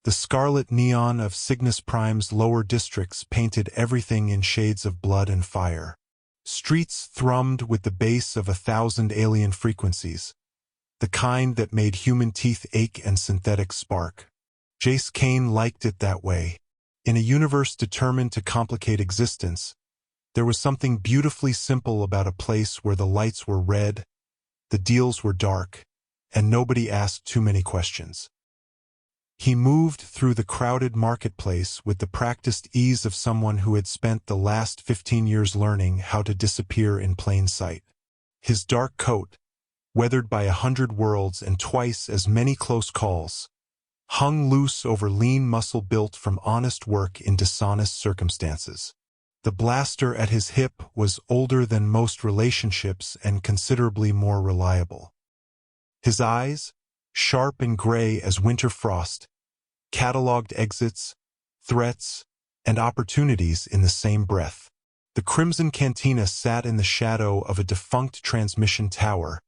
The scarlet neon of Cygnus Prime's lower districts painted everything in shades of blood and fire. Streets thrummed with the bass of 1,000 alien frequencies, the kind that made human teeth ache and synthetics spark. Jace Kane liked it that way. In a universe determined to complicate existence, there was something beautifully simple about a place where the lights were red, the deals were dark, and nobody asked too many questions. He moved through the crowded marketplace with the practiced ease of someone who had spent the last 15 years learning how to disappear in plain sight. His dark coat, weathered by 100 worlds and twice as many close calls, hung loose over lean muscle built from honest work in dishonest circumstances. The blaster at his hip was older than most relationships and considerably more reliable. His eyes, sharp and gray as winter frost, cataloged exits, threats, and opportunities in the same breath. The Crimson Cantina sat in the shadow of a defunct transmission tower,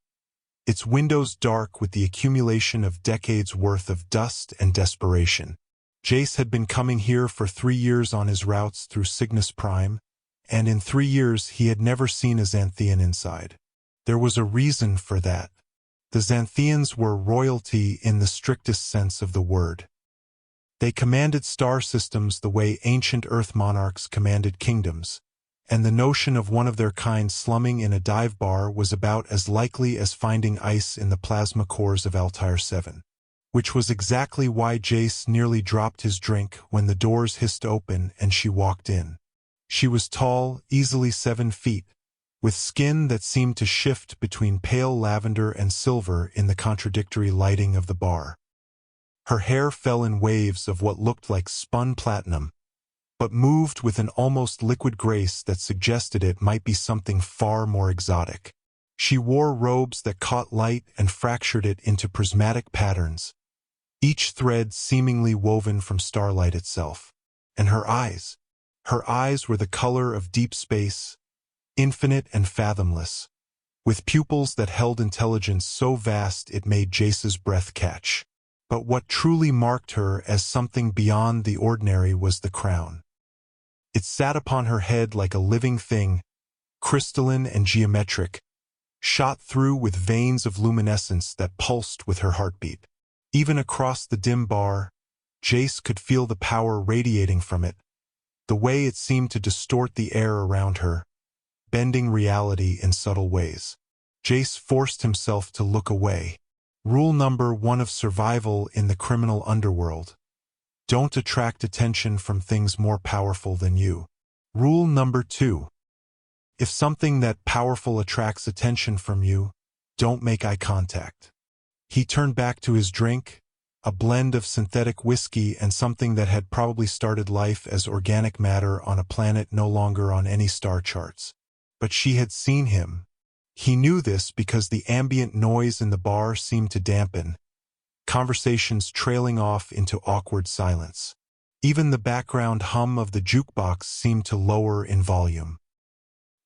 its windows dark with the accumulation of decades' worth of dust and desperation. Jace had been coming here for 3 years on his routes through Cygnus Prime, and in 3 years he had never seen a Xanthian inside. There was a reason for that. The Xanthians were royalty in the strictest sense of the word. They commanded star systems the way ancient Earth monarchs commanded kingdoms, and the notion of one of their kind slumming in a dive bar was about as likely as finding ice in the plasma cores of Altair 7. Which was exactly why Jace nearly dropped his drink when the doors hissed open and she walked in. She was tall, easily 7 feet, with skin that seemed to shift between pale lavender and silver in the contradictory lighting of the bar. Her hair fell in waves of what looked like spun platinum, but moved with an almost liquid grace that suggested it might be something far more exotic. She wore robes that caught light and fractured it into prismatic patterns, each thread seemingly woven from starlight itself. And her eyes were the color of deep space, infinite and fathomless, with pupils that held intelligence so vast it made Jace's breath catch. But what truly marked her as something beyond the ordinary was the crown. It sat upon her head like a living thing, crystalline and geometric, shot through with veins of luminescence that pulsed with her heartbeat. Even across the dim bar, Jace could feel the power radiating from it, the way it seemed to distort the air around her, bending reality in subtle ways. Jace forced himself to look away. Rule number 1 of survival in the criminal underworld: don't attract attention from things more powerful than you. Rule number 2: if something that powerful attracts attention from you, don't make eye contact. He turned back to his drink, a blend of synthetic whiskey and something that had probably started life as organic matter on a planet no longer on any star charts. But she had seen him. He knew this because the ambient noise in the bar seemed to dampen, conversations trailing off into awkward silence. Even the background hum of the jukebox seemed to lower in volume.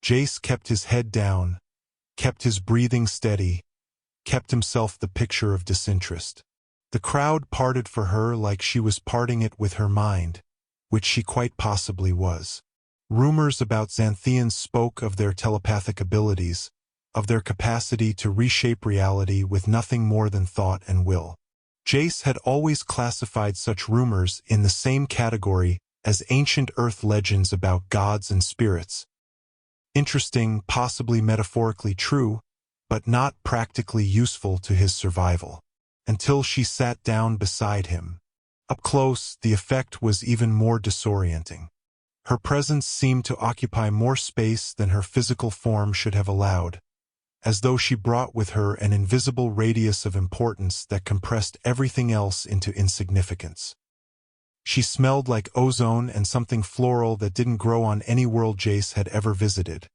Jace kept his head down, kept his breathing steady, kept himself the picture of disinterest. The crowd parted for her like she was parting it with her mind, which she quite possibly was. Rumors about Xanthians spoke of their telepathic abilities, of their capacity to reshape reality with nothing more than thought and will. Jace had always classified such rumors in the same category as ancient Earth legends about gods and spirits. Interesting, possibly metaphorically true, but not practically useful to his survival. Until she sat down beside him. Up close, the effect was even more disorienting. Her presence seemed to occupy more space than her physical form should have allowed, as though she brought with her an invisible radius of importance that compressed everything else into insignificance. She smelled like ozone and something floral that didn't grow on any world Jace had ever visited.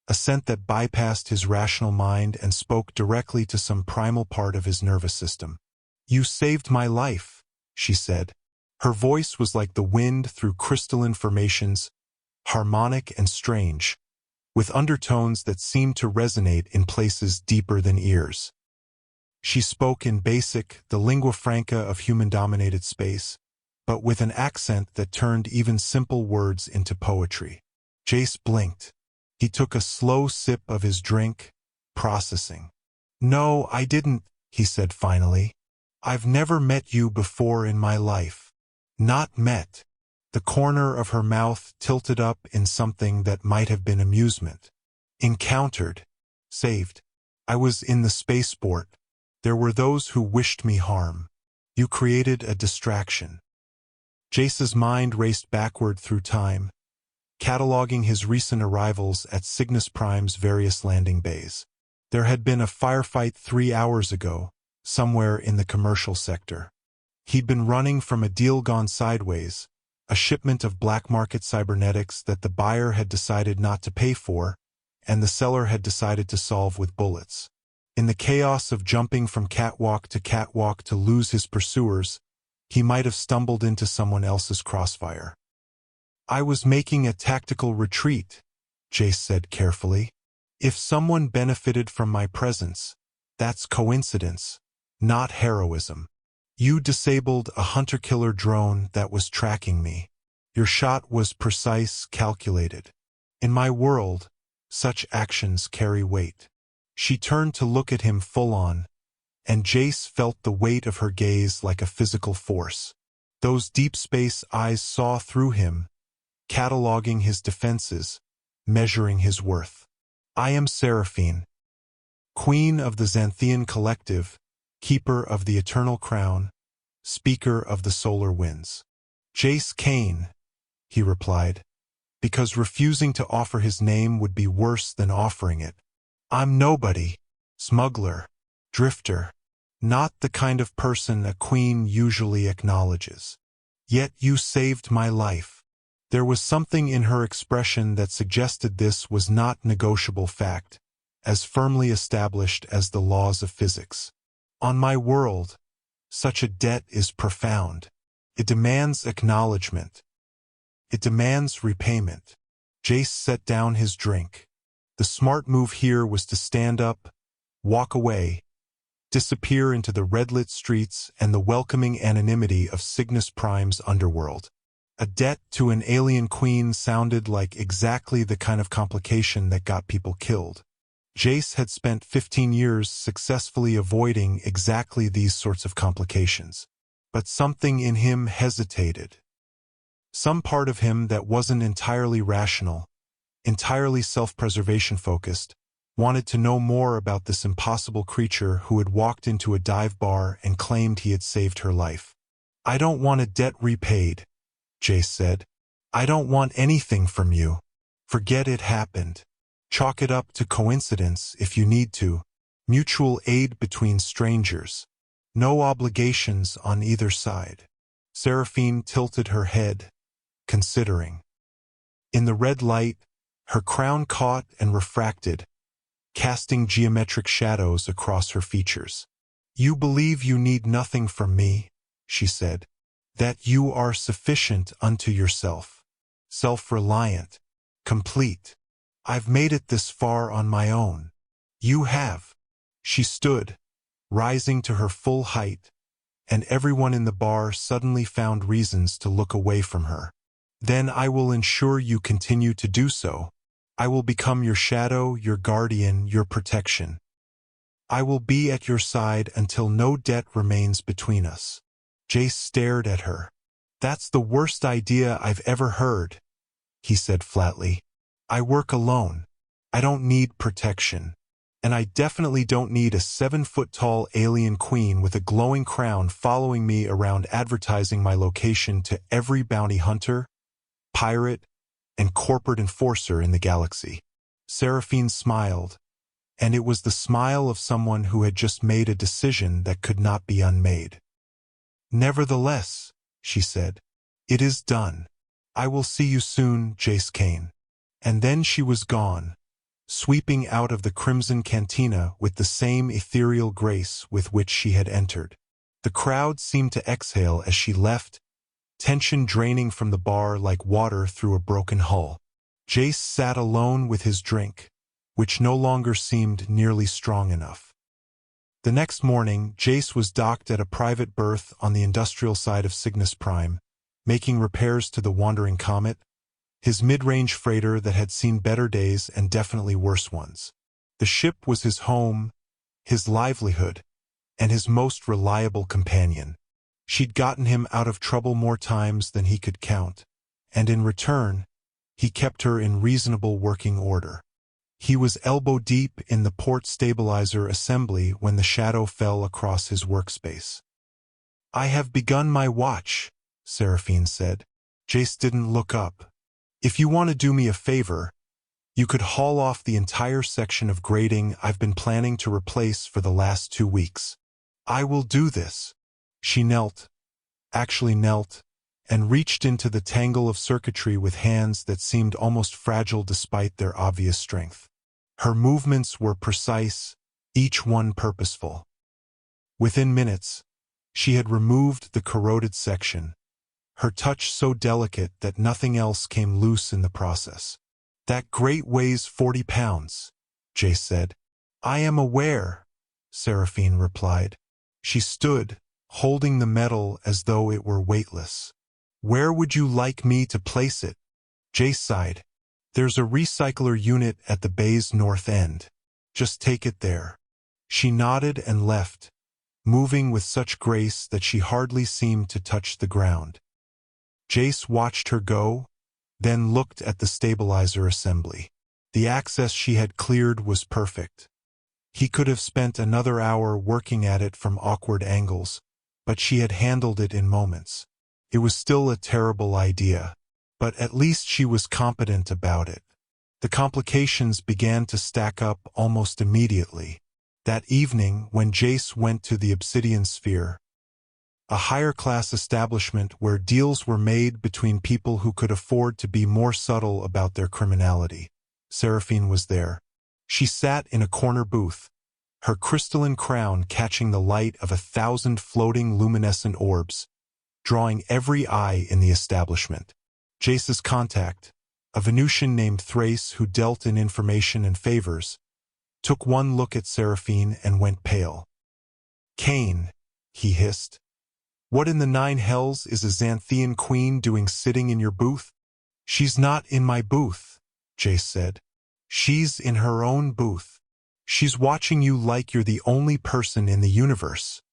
A scent that bypassed his rational mind and spoke directly to some primal part of his nervous system. "You saved my life," she said. Her voice was like the wind through crystalline formations, harmonic and strange, with undertones that seemed to resonate in places deeper than ears. She spoke in basic, the lingua franca of human-dominated space, but with an accent that turned even simple words into poetry. Jace blinked. He took a slow sip of his drink, processing. "No, I didn't," he said finally. "I've never met you before in my life." Not met. The corner of her mouth tilted up in something that might have been amusement. Encountered. Saved. I was in the spaceport. There were those who wished me harm. You created a distraction. Jace's mind raced backward through time, cataloging his recent arrivals at Cygnus Prime's various landing bays. There had been a firefight 3 hours ago, somewhere in the commercial sector. He'd been running from a deal gone sideways, a shipment of black market cybernetics that the buyer had decided not to pay for, and the seller had decided to solve with bullets. In the chaos of jumping from catwalk to lose his pursuers, he might have stumbled into someone else's crossfire. "I was making a tactical retreat," Jace said carefully. "If someone benefited from my presence, that's coincidence, not heroism. You disabled a hunter-killer drone that was tracking me. Your shot was precise, calculated. In my world, such actions carry weight." She turned to look at him full-on, and Jace felt the weight of her gaze like a physical force. Those deep space eyes saw through him, cataloging his defenses, measuring his worth. "I am Seraphine, Queen of the Xanthian Collective, Keeper of the Eternal Crown, Speaker of the Solar Winds." "Jace Kane," he replied, because refusing to offer his name would be worse than offering it. "I'm nobody, smuggler, drifter, not the kind of person a queen usually acknowledges. Yet you saved my life." There was something in her expression that suggested this was not negotiable fact, as firmly established as the laws of physics. "On my world, such a debt is profound. It demands acknowledgement. It demands repayment." Jace set down his drink. The smart move here was to stand up, walk away, disappear into the red-lit streets and the welcoming anonymity of Cygnus Prime's underworld. A debt to an alien queen sounded like exactly the kind of complication that got people killed. Jace had spent 15 years successfully avoiding exactly these sorts of complications. But something in him hesitated. Some part of him that wasn't entirely rational, entirely self-preservation focused, wanted to know more about this impossible creature who had walked into a dive bar and claimed he had saved her life. "I don't want a debt repaid," Jace said. "I don't want anything from you. Forget it happened. Chalk it up to coincidence if you need to. Mutual aid between strangers. No obligations on either side." Seraphine tilted her head, considering. In the red light, her crown caught and refracted, casting geometric shadows across her features. "You believe you need nothing from me," she said. "That you are sufficient unto yourself, self-reliant, complete. I've made it this far on my own. You have." She stood, rising to her full height, and everyone in the bar suddenly found reasons to look away from her. "Then I will ensure you continue to do so. I will become your shadow, your guardian, your protection. I will be at your side until no debt remains between us." Jace stared at her. "That's the worst idea I've ever heard," he said flatly. "I work alone. I don't need protection. And I definitely don't need a 7-foot-tall alien queen with a glowing crown following me around advertising my location to every bounty hunter, pirate, and corporate enforcer in the galaxy." Seraphine smiled, and it was the smile of someone who had just made a decision that could not be unmade. "Nevertheless," she said, "it is done. I will see you soon, Jace Kane." And then she was gone, sweeping out of the Crimson Cantina with the same ethereal grace with which she had entered. The crowd seemed to exhale as she left, tension draining from the bar like water through a broken hull. Jace sat alone with his drink, which no longer seemed nearly strong enough. The next morning, Jace was docked at a private berth on the industrial side of Cygnus Prime, making repairs to the wandering comet, his mid-range freighter that had seen better days and definitely worse ones. The ship was his home, his livelihood, and his most reliable companion. She'd gotten him out of trouble more times than he could count, and in return, he kept her in reasonable working order. He was elbow-deep in the port stabilizer assembly when the shadow fell across his workspace. "I have begun my watch," Seraphine said. Jace didn't look up. "If you want to do me a favor, you could haul off the entire section of grating I've been planning to replace for the last 2 weeks. I will do this." She actually knelt, and reached into the tangle of circuitry with hands that seemed almost fragile despite their obvious strength. Her movements were precise, each one purposeful. Within minutes, she had removed the corroded section, her touch so delicate that nothing else came loose in the process. "That grate weighs 40 pounds, Jace said. "I am aware," Seraphine replied. She stood, holding the metal as though it were weightless. "Where would you like me to place it?" Jace sighed. "There's a recycler unit at the bay's north end. Just take it there." She nodded and left, moving with such grace that she hardly seemed to touch the ground. Jace watched her go, then looked at the stabilizer assembly. The access she had cleared was perfect. He could have spent another hour working at it from awkward angles, but she had handled it in moments. It was still a terrible idea, but at least she was competent about it. The complications began to stack up almost immediately. That evening, when Jace went to the Obsidian Sphere, a higher-class establishment where deals were made between people who could afford to be more subtle about their criminality, Seraphine was there. She sat in a corner booth, her crystalline crown catching the light of 1,000 floating luminescent orbs, drawing every eye in the establishment. Jace's contact, a Venusian named Thrace who dealt in information and favors, took one look at Seraphine and went pale. "Cain," he hissed. "What in the 9 hells is a Xanthian queen doing sitting in your booth?" "She's not in my booth," Jace said. "She's in her own booth. She's watching you like you're the only person in the universe,"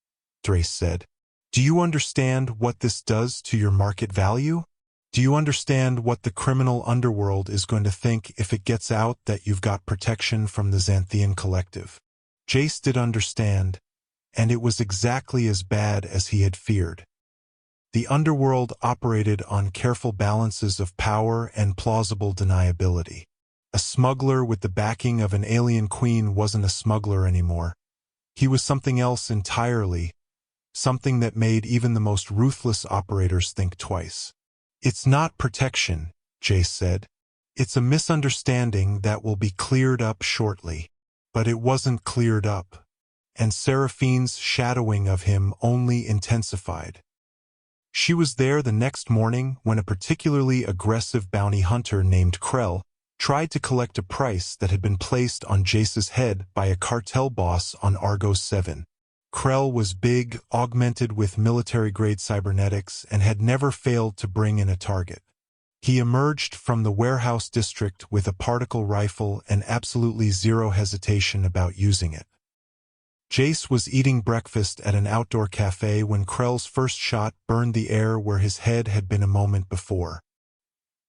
Thrace said. "Do you understand what this does to your market value? Do you understand what the criminal underworld is going to think if it gets out that you've got protection from the Xanthian collective?" Jace did understand, and it was exactly as bad as he had feared. The underworld operated on careful balances of power and plausible deniability. A smuggler with the backing of an alien queen wasn't a smuggler anymore. He was something else entirely, something that made even the most ruthless operators think twice. "It's not protection," Jace said. "It's a misunderstanding that will be cleared up shortly." But it wasn't cleared up, and Seraphine's shadowing of him only intensified. She was there the next morning when a particularly aggressive bounty hunter named Krell tried to collect a price that had been placed on Jace's head by a cartel boss on Argos 7. Krell was big, augmented with military-grade cybernetics, and had never failed to bring in a target. He emerged from the warehouse district with a particle rifle and absolutely zero hesitation about using it. Jace was eating breakfast at an outdoor cafe when Krell's first shot burned the air where his head had been a moment before.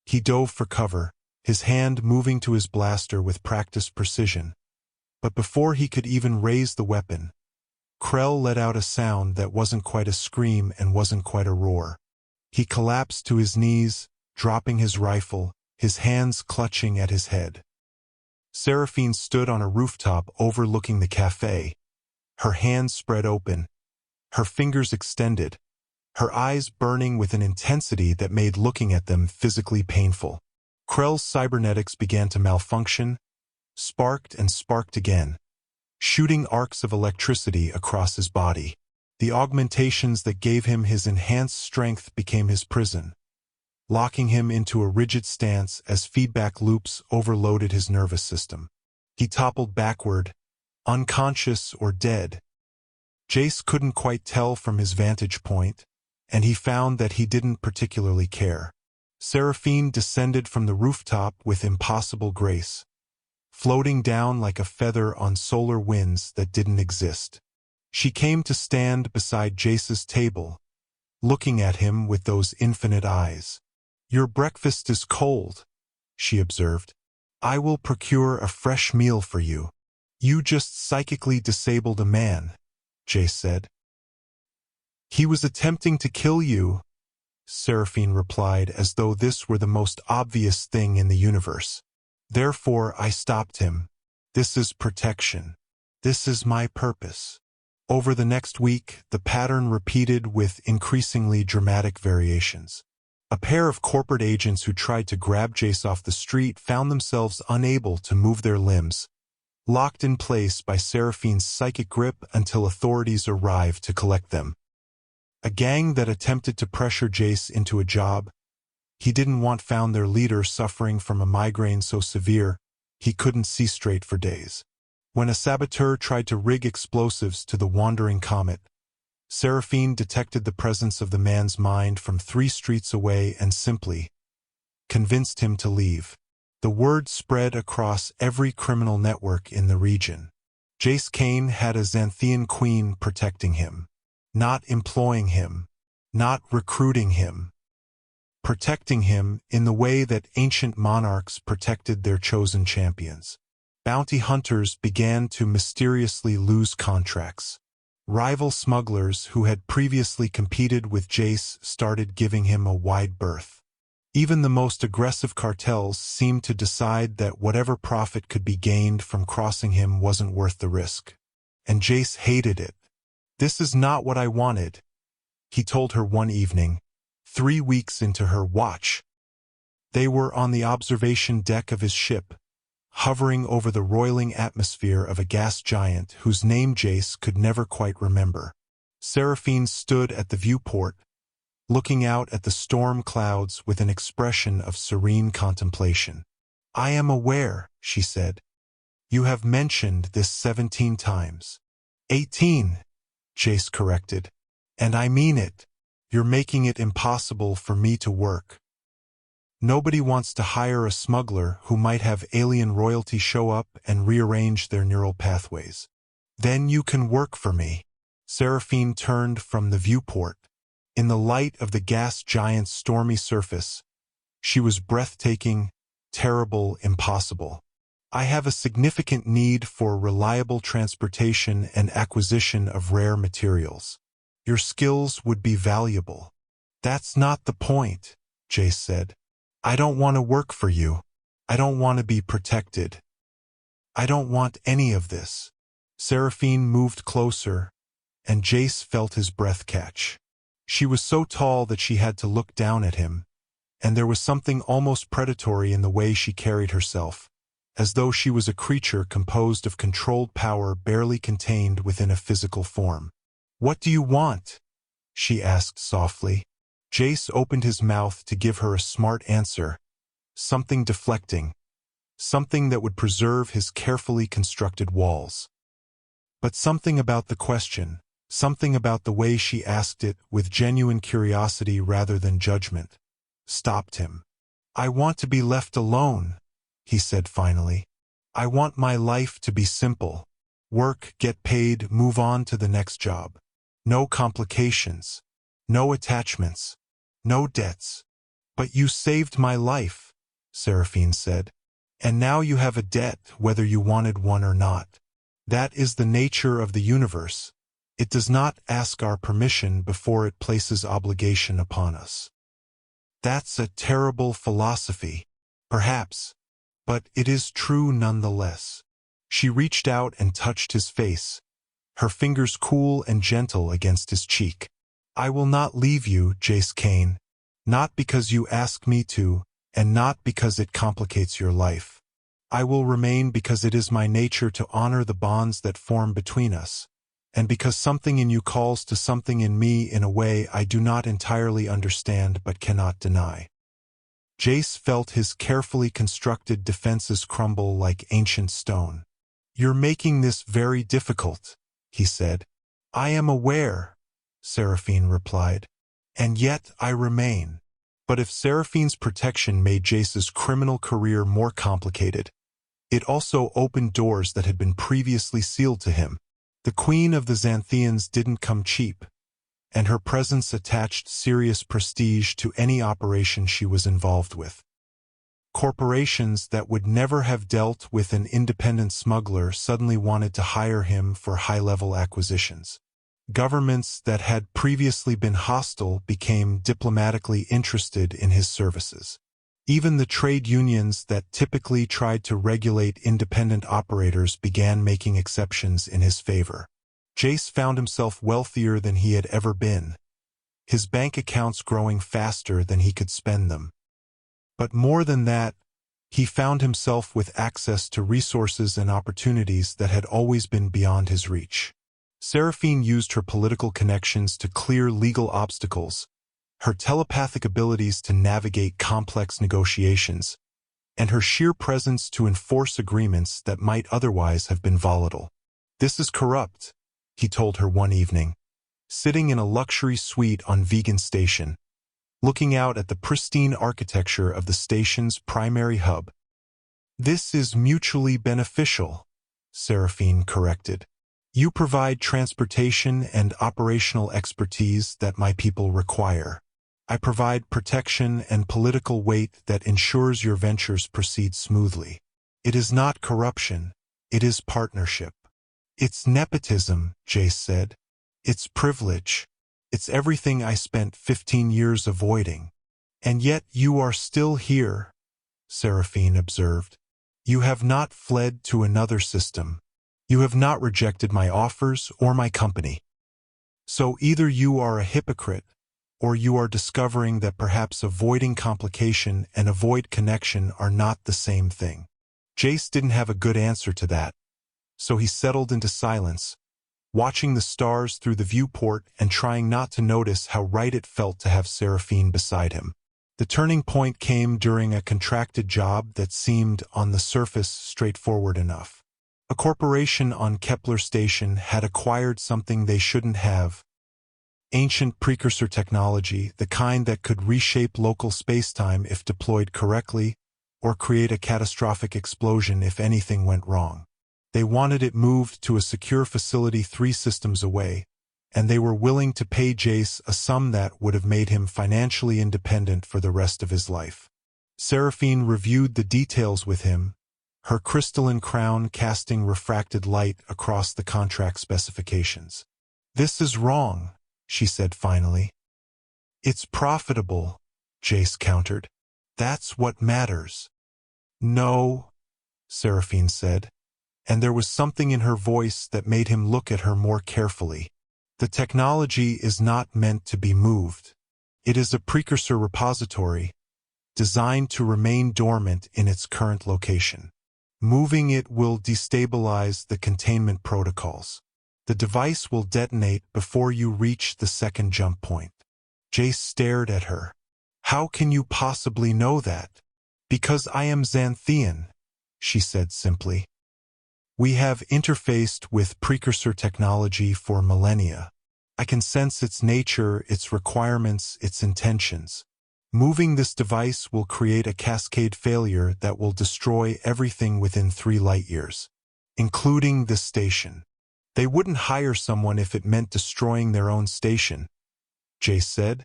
He dove for cover, his hand moving to his blaster with practiced precision. But before he could even raise the weapon, Krell let out a sound that wasn't quite a scream and wasn't quite a roar. He collapsed to his knees, dropping his rifle, his hands clutching at his head. Seraphine stood on a rooftop overlooking the cafe, her hands spread open, her fingers extended, her eyes burning with an intensity that made looking at them physically painful. Krell's cybernetics began to malfunction, sparked and sparked again, shooting arcs of electricity across his body. The augmentations that gave him his enhanced strength became his prison, locking him into a rigid stance as feedback loops overloaded his nervous system. He toppled backward, unconscious or dead, Jace couldn't quite tell from his vantage point, and he found that he didn't particularly care. Seraphine descended from the rooftop with impossible grace, floating down like a feather on solar winds that didn't exist. She came to stand beside Jace's table, looking at him with those infinite eyes. "Your breakfast is cold," she observed. "I will procure a fresh meal for you." "You just psychically disabled a man," Jace said. "He was attempting to kill you," Seraphine replied, as though this were the most obvious thing in the universe. "Therefore I stopped him. This is protection. This is my purpose." Over the next week, the pattern repeated with increasingly dramatic variations. A pair of corporate agents who tried to grab Jace off the street found themselves unable to move their limbs, locked in place by Seraphine's psychic grip until authorities arrived to collect them. A gang that attempted to pressure Jace into a job he didn't want found their leader suffering from a migraine so severe he couldn't see straight for days. When a saboteur tried to rig explosives to the wandering comet, Seraphine detected the presence of the man's mind from 3 streets away and simply convinced him to leave. The word spread across every criminal network in the region. Jace Kane had a Xanthian queen protecting him, not employing him, not recruiting him, protecting him in the way that ancient monarchs protected their chosen champions. Bounty hunters began to mysteriously lose contracts. Rival smugglers who had previously competed with Jace started giving him a wide berth. Even the most aggressive cartels seemed to decide that whatever profit could be gained from crossing him wasn't worth the risk. And Jace hated it. "This is not what I wanted," he told her one evening, 3 weeks into her watch. They were on the observation deck of his ship, hovering over the roiling atmosphere of a gas giant whose name Jace could never quite remember. Seraphine stood at the viewport, looking out at the storm clouds with an expression of serene contemplation. "I am aware," she said. "You have mentioned this 17 times. 18, Jace corrected. "And I mean it. You're making it impossible for me to work. Nobody wants to hire a smuggler who might have alien royalty show up and rearrange their neural pathways. Then you can work for me." Seraphine turned from the viewport. In the light of the gas giant's stormy surface, she was breathtaking, terrible, impossible. "I have a significant need for reliable transportation and acquisition of rare materials. Your skills would be valuable." "That's not the point," Jace said. "I don't want to work for you. I don't want to be protected. I don't want any of this." Seraphine moved closer, and Jace felt his breath catch. She was so tall that she had to look down at him, and there was something almost predatory in the way she carried herself, as though she was a creature composed of controlled power barely contained within a physical form. "What do you want?" she asked softly. Jace opened his mouth to give her a smart answer, something deflecting, something that would preserve his carefully constructed walls. But something about the question, something about the way she asked it with genuine curiosity rather than judgment, stopped him. "I want to be left alone," he said finally. "I want my life to be simple. Work, get paid, move on to the next job. No complications. No attachments. No debts." "But you saved my life," Seraphine said. "And now you have a debt whether you wanted one or not. That is the nature of the universe. It does not ask our permission before it places obligation upon us." "That's a terrible philosophy, perhaps, but it is true nonetheless." She reached out and touched his face, her fingers cool and gentle against his cheek. "I will not leave you, Jace Kane, not because you ask me to, and not because it complicates your life. I will remain because it is my nature to honor the bonds that form between us, and because something in you calls to something in me in a way I do not entirely understand but cannot deny." Jace felt his carefully constructed defenses crumble like ancient stone. "You're making this very difficult," he said. I am aware, Seraphine replied. And yet I remain. But if Seraphine's protection made Jace's criminal career more complicated, it also opened doors that had been previously sealed to him. The Queen of the Xanthians didn't come cheap, and her presence attached serious prestige to any operation she was involved with. Corporations that would never have dealt with an independent smuggler suddenly wanted to hire him for high-level acquisitions. Governments that had previously been hostile became diplomatically interested in his services. Even the trade unions that typically tried to regulate independent operators began making exceptions in his favor. Jace found himself wealthier than he had ever been, his bank accounts growing faster than he could spend them. But more than that, he found himself with access to resources and opportunities that had always been beyond his reach. Seraphine used her political connections to clear legal obstacles, her telepathic abilities to navigate complex negotiations, and her sheer presence to enforce agreements that might otherwise have been volatile. "This is corrupt," he told her one evening, sitting in a luxury suite on Vegan Station, looking out at the pristine architecture of the station's primary hub. "This is mutually beneficial," Seraphine corrected. "You provide transportation and operational expertise that my people require. I provide protection and political weight that ensures your ventures proceed smoothly. It is not corruption, it is partnership." "It's nepotism," Jace said. "It's privilege. It's everything I spent 15 years avoiding." "And yet you are still here," Seraphine observed. "You have not fled to another system. You have not rejected my offers or my company. So either you are a hypocrite, or you are discovering that perhaps avoiding complication and avoid connection are not the same thing." Jace didn't have a good answer to that, so he settled into silence, watching the stars through the viewport and trying not to notice how right it felt to have Seraphine beside him. The turning point came during a contracted job that seemed, on the surface, straightforward enough. A corporation on Kepler Station had acquired something they shouldn't have. Ancient precursor technology, the kind that could reshape local spacetime if deployed correctly, or create a catastrophic explosion if anything went wrong. They wanted it moved to a secure facility 3 systems away, and they were willing to pay Jace a sum that would have made him financially independent for the rest of his life. Seraphine reviewed the details with him, her crystalline crown casting refracted light across the contract specifications. "This is wrong," she said finally. "It's profitable," Jace countered. "That's what matters." "No," Seraphine said, and there was something in her voice that made him look at her more carefully. "The technology is not meant to be moved. It is a precursor repository, designed to remain dormant in its current location. Moving it will destabilize the containment protocols. The device will detonate before you reach the second jump point." Jace stared at her. "How can you possibly know that?" "Because I am Xanthian," she said simply. "We have interfaced with precursor technology for millennia. I can sense its nature, its requirements, its intentions. Moving this device will create a cascade failure that will destroy everything within 3 light-years, including this station. They wouldn't hire someone if it meant destroying their own station," Jace said,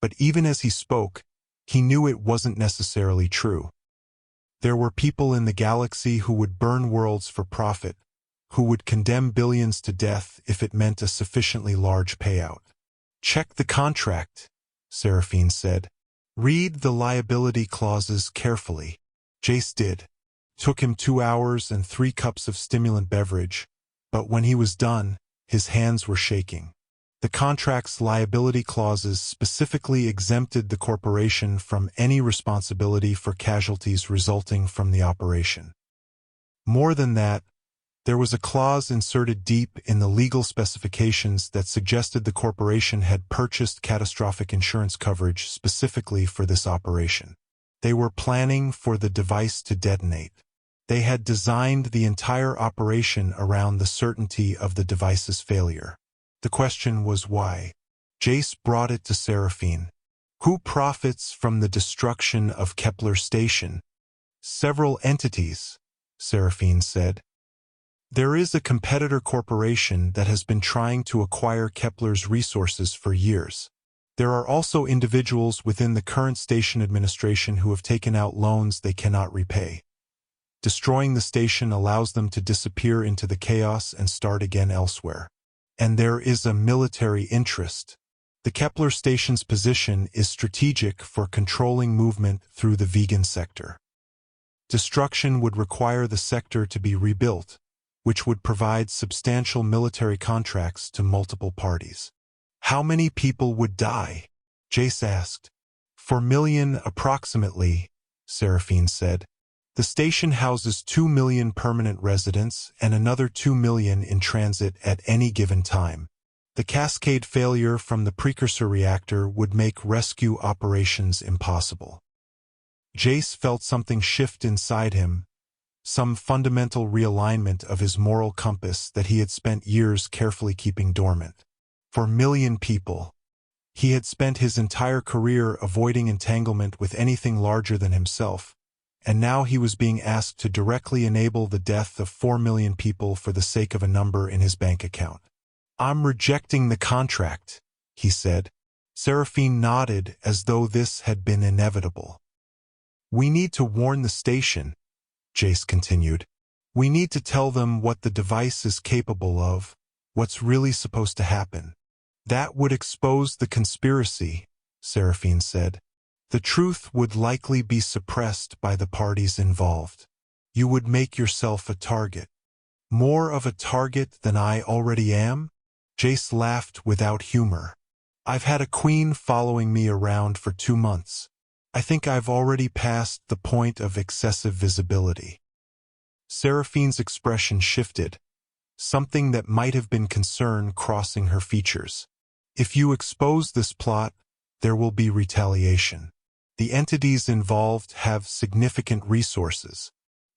but even as he spoke, he knew it wasn't necessarily true. There were people in the galaxy who would burn worlds for profit, who would condemn billions to death if it meant a sufficiently large payout. "Check the contract," Seraphine said. "Read the liability clauses carefully." Jace did. Took him 2 hours and 3 cups of stimulant beverage, but when he was done, his hands were shaking. The contract's liability clauses specifically exempted the corporation from any responsibility for casualties resulting from the operation. More than that, there was a clause inserted deep in the legal specifications that suggested the corporation had purchased catastrophic insurance coverage specifically for this operation. They were planning for the device to detonate. They had designed the entire operation around the certainty of the device's failure. The question was why. Jace brought it to Seraphine. Who profits from the destruction of Kepler Station? Several entities, Seraphine said. There is a competitor corporation that has been trying to acquire Kepler's resources for years. There are also individuals within the current station administration who have taken out loans they cannot repay. Destroying the station allows them to disappear into the chaos and start again elsewhere. And there is a military interest. The Kepler station's position is strategic for controlling movement through the vegan sector. Destruction would require the sector to be rebuilt, which would provide substantial military contracts to multiple parties. How many people would die? Jace asked. 4 million approximately, Seraphine said. The station houses 2 million permanent residents and another 2 million in transit at any given time. The cascade failure from the precursor reactor would make rescue operations impossible. Jace felt something shift inside him, some fundamental realignment of his moral compass that he had spent years carefully keeping dormant. 4 million people. He had spent his entire career avoiding entanglement with anything larger than himself, and now he was being asked to directly enable the death of 4 million people for the sake of a number in his bank account. I'm rejecting the contract, he said. Seraphine nodded as though this had been inevitable. We need to warn the station, Jace continued. We need to tell them what the device is capable of, what's really supposed to happen. That would expose the conspiracy, Seraphine said. The truth would likely be suppressed by the parties involved. You would make yourself a target. More of a target than I already am? Jace laughed without humor. I've had a queen following me around for 2 months. I think I've already passed the point of excessive visibility. Seraphine's expression shifted, something that might have been concern crossing her features. If you expose this plot, there will be retaliation. The entities involved have significant resources.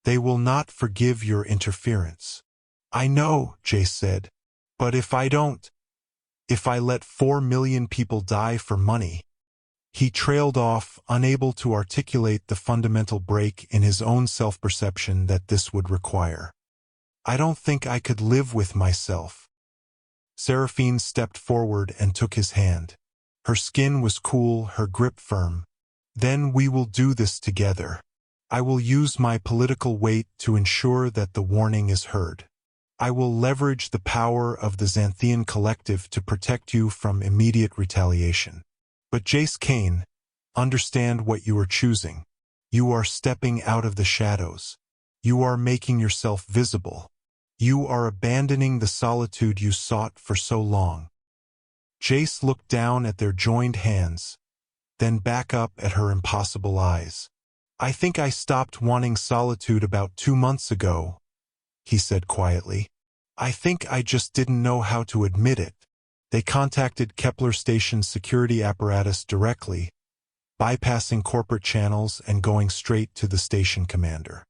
They will not forgive your interference. I know, Jace said, but if I don't, if I let 4 million people die for money. He trailed off, unable to articulate the fundamental break in his own self-perception that this would require. I don't think I could live with myself. Seraphine stepped forward and took his hand. Her skin was cool, her grip firm. Then we will do this together. I will use my political weight to ensure that the warning is heard. I will leverage the power of the Xanthian collective to protect you from immediate retaliation. But Jace Kane, understand what you are choosing. You are stepping out of the shadows. You are making yourself visible. You are abandoning the solitude you sought for so long. Jace looked down at their joined hands, then back up at her impossible eyes. I think I stopped wanting solitude about 2 months ago, he said quietly. I think I just didn't know how to admit it. They contacted Kepler Station's security apparatus directly, bypassing corporate channels and going straight to the station commander.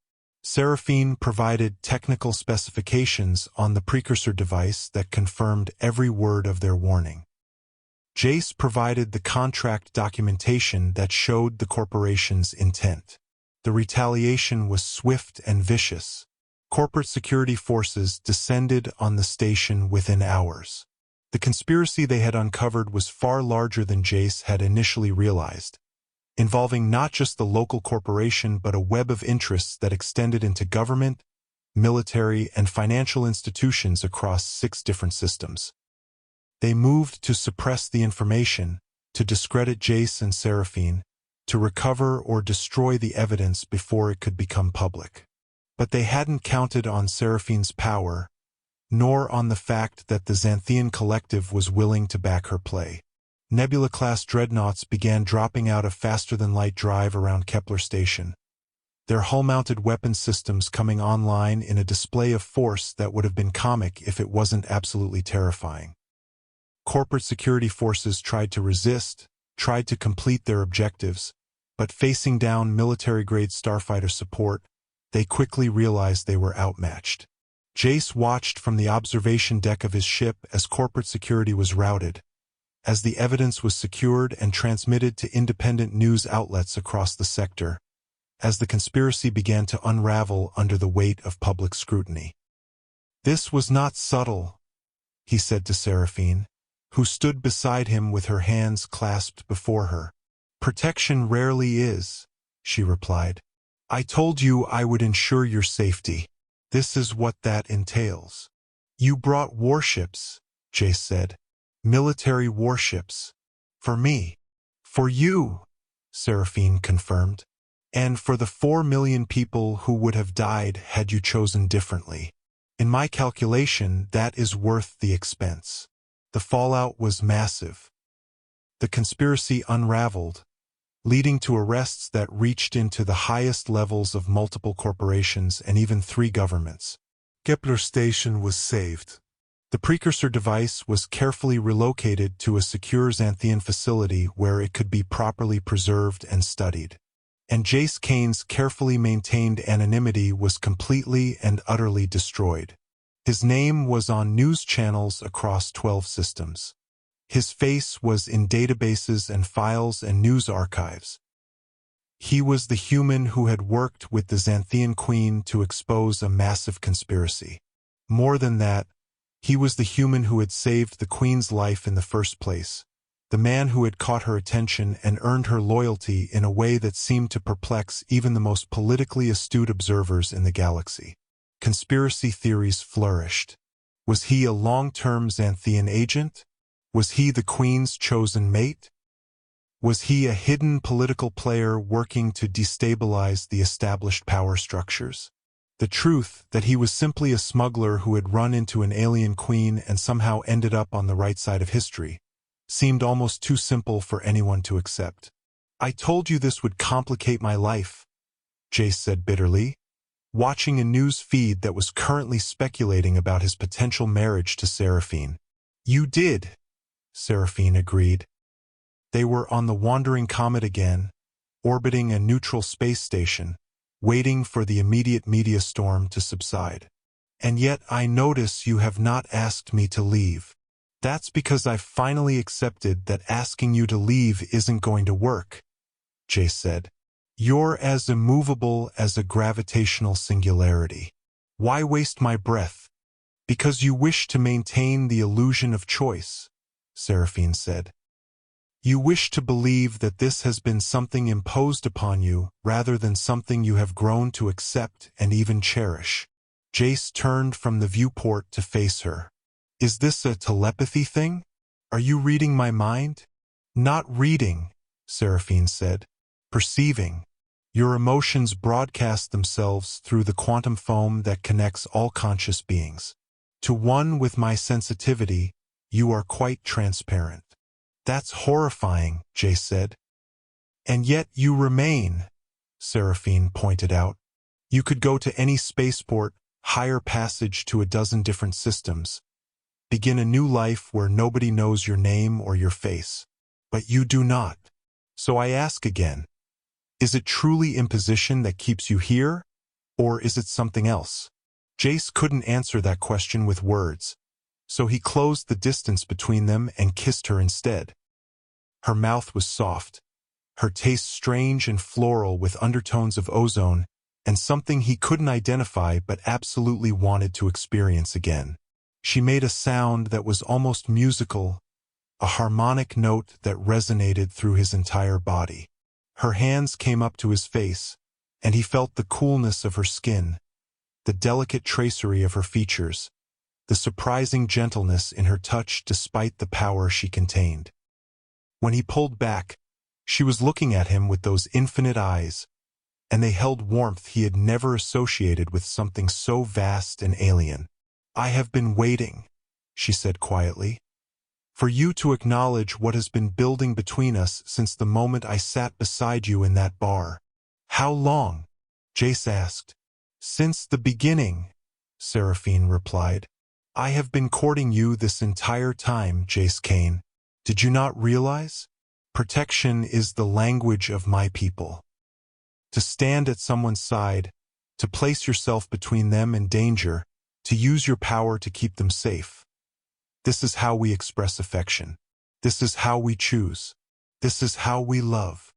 Seraphine provided technical specifications on the precursor device that confirmed every word of their warning. Jace provided the contract documentation that showed the corporation's intent. The retaliation was swift and vicious. Corporate security forces descended on the station within hours. The conspiracy they had uncovered was far larger than Jace had initially realized, involving not just the local corporation but a web of interests that extended into government, military, and financial institutions across 6 different systems. They moved to suppress the information, to discredit Jace and Seraphine, to recover or destroy the evidence before it could become public. But they hadn't counted on Seraphine's power, nor on the fact that the Xanthian collective was willing to back her play. Nebula-class dreadnoughts began dropping out of faster-than-light drive around Kepler Station, their hull-mounted weapon systems coming online in a display of force that would have been comic if it wasn't absolutely terrifying. Corporate security forces tried to resist, tried to complete their objectives, but facing down military-grade starfighter support, they quickly realized they were outmatched. Jace watched from the observation deck of his ship as corporate security was routed, as the evidence was secured and transmitted to independent news outlets across the sector, as the conspiracy began to unravel under the weight of public scrutiny. "This was not subtle," he said to Seraphine, who stood beside him with her hands clasped before her. "Protection rarely is," she replied. "I told you I would ensure your safety. This is what that entails." "You brought warships," Jace said. "Military warships. For me." "For you," Seraphine confirmed. "And for the 4 million people who would have died had you chosen differently. In my calculation, that is worth the expense." The fallout was massive. The conspiracy unraveled, leading to arrests that reached into the highest levels of multiple corporations and even 3 governments. Kepler Station was saved. The precursor device was carefully relocated to a secure Xanthian facility where it could be properly preserved and studied. And Jace Kane's carefully maintained anonymity was completely and utterly destroyed. His name was on news channels across 12 systems. His face was in databases and files and news archives. He was the human who had worked with the Xanthian Queen to expose a massive conspiracy. More than that, he was the human who had saved the Queen's life in the first place, the man who had caught her attention and earned her loyalty in a way that seemed to perplex even the most politically astute observers in the galaxy. Conspiracy theories flourished. Was he a long-term Xanthian agent? Was he the Queen's chosen mate? Was he a hidden political player working to destabilize the established power structures? The truth that he was simply a smuggler who had run into an alien queen and somehow ended up on the right side of history seemed almost too simple for anyone to accept. "I told you this would complicate my life," Jace said bitterly, watching a news feed that was currently speculating about his potential marriage to Seraphine. "You did," Seraphine agreed. They were on the wandering comet again, orbiting a neutral space station, waiting for the immediate media storm to subside. "And yet I notice you have not asked me to leave." "That's because I've finally accepted that asking you to leave isn't going to work," Jace said. "You're as immovable as a gravitational singularity. Why waste my breath?" "Because you wish to maintain the illusion of choice," Seraphine said. "You wish to believe that this has been something imposed upon you rather than something you have grown to accept and even cherish." Jace turned from the viewport to face her. "Is this a telepathy thing? Are you reading my mind?" "Not reading," Seraphine said. "Perceiving. Your emotions broadcast themselves through the quantum foam that connects all conscious beings. To one with my sensitivity, you are quite transparent." "That's horrifying," Jace said. "And yet you remain," Seraphine pointed out. "You could go to any spaceport, hire passage to a dozen different systems, begin a new life where nobody knows your name or your face. But you do not. So I ask again, is it truly imposition that keeps you here, or is it something else?" Jace couldn't answer that question with words, so he closed the distance between them and kissed her instead. Her mouth was soft, her taste strange and floral with undertones of ozone and something he couldn't identify but absolutely wanted to experience again. She made a sound that was almost musical, a harmonic note that resonated through his entire body. Her hands came up to his face, and he felt the coolness of her skin, the delicate tracery of her features, the surprising gentleness in her touch despite the power she contained. When he pulled back, she was looking at him with those infinite eyes, and they held warmth he had never associated with something so vast and alien. "I have been waiting," she said quietly, "for you to acknowledge what has been building between us since the moment I sat beside you in that bar." "How long?" Jace asked. "Since the beginning," Seraphine replied. "I have been courting you this entire time, Jace Kane. Did you not realize? Protection is the language of my people. To stand at someone's side, to place yourself between them and danger, to use your power to keep them safe. This is how we express affection. This is how we choose. This is how we love.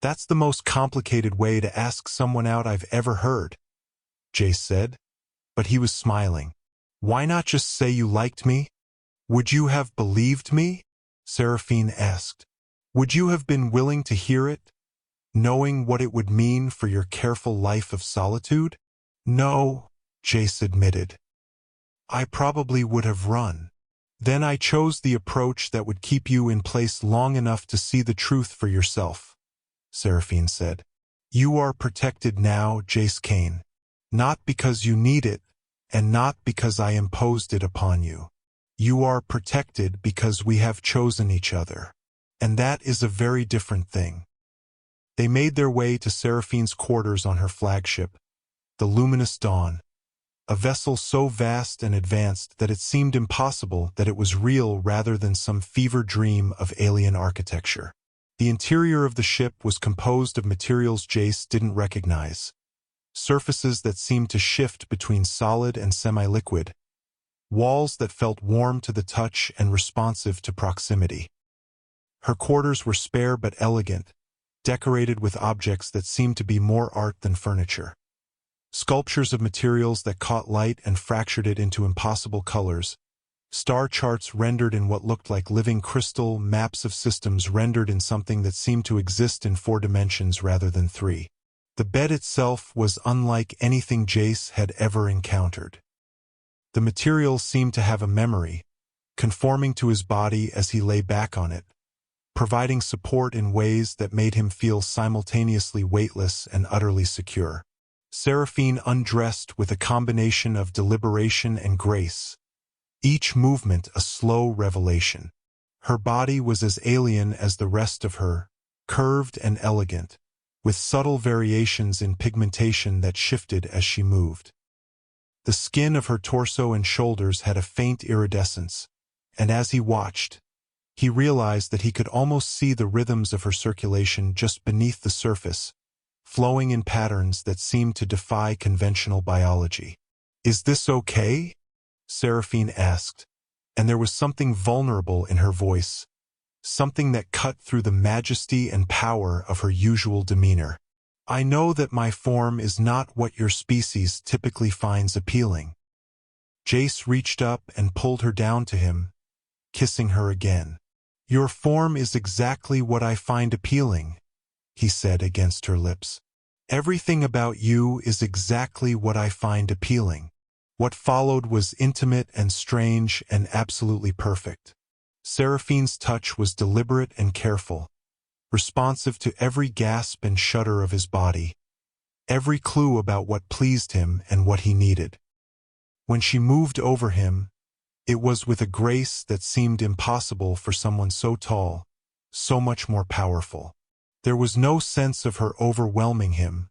That's the most complicated way to ask someone out I've ever heard, Jace said, but he was smiling. Why not just say you liked me? Would you have believed me? Seraphine asked. Would you have been willing to hear it, knowing what it would mean for your careful life of solitude? No, Jace admitted. I probably would have run. Then I chose the approach that would keep you in place long enough to see the truth for yourself, Seraphine said. You are protected now, Jace Kane. Not because you need it, and not because I imposed it upon you. You are protected because we have chosen each other. And that is a very different thing. They made their way to Seraphine's quarters on her flagship, the Luminous Dawn, a vessel so vast and advanced that it seemed impossible that it was real rather than some fever dream of alien architecture. The interior of the ship was composed of materials Jace didn't recognize, surfaces that seemed to shift between solid and semi-liquid, walls that felt warm to the touch and responsive to proximity. Her quarters were spare but elegant, decorated with objects that seemed to be more art than furniture. Sculptures of materials that caught light and fractured it into impossible colors, star charts rendered in what looked like living crystal, maps of systems rendered in something that seemed to exist in 4 dimensions rather than 3. The bed itself was unlike anything Jace had ever encountered. The material seemed to have a memory, conforming to his body as he lay back on it, providing support in ways that made him feel simultaneously weightless and utterly secure. Seraphine undressed with a combination of deliberation and grace, each movement a slow revelation. Her body was as alien as the rest of her, curved and elegant, with subtle variations in pigmentation that shifted as she moved. The skin of her torso and shoulders had a faint iridescence, and as he watched, he realized that he could almost see the rhythms of her circulation just beneath the surface, flowing in patterns that seemed to defy conventional biology. Is this okay? Seraphine asked, and there was something vulnerable in her voice, something that cut through the majesty and power of her usual demeanor. I know that my form is not what your species typically finds appealing. Jace reached up and pulled her down to him, kissing her again. Your form is exactly what I find appealing, he said against her lips. Everything about you is exactly what I find appealing. What followed was intimate and strange and absolutely perfect. Seraphine's touch was deliberate and careful, responsive to every gasp and shudder of his body, every clue about what pleased him and what he needed. When she moved over him, it was with a grace that seemed impossible for someone so tall, so much more powerful. There was no sense of her overwhelming him,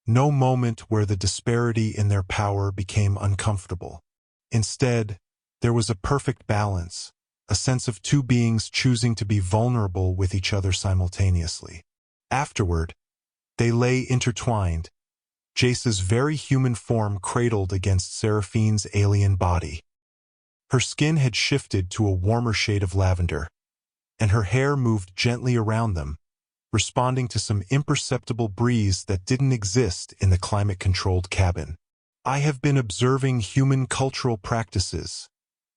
no moment where the disparity in their power became uncomfortable. Instead, there was a perfect balance, a sense of two beings choosing to be vulnerable with each other simultaneously. Afterward, they lay intertwined, Jace's very human form cradled against Seraphine's alien body. Her skin had shifted to a warmer shade of lavender, and her hair moved gently around them, responding to some imperceptible breeze that didn't exist in the climate-controlled cabin. I have been observing human cultural practices,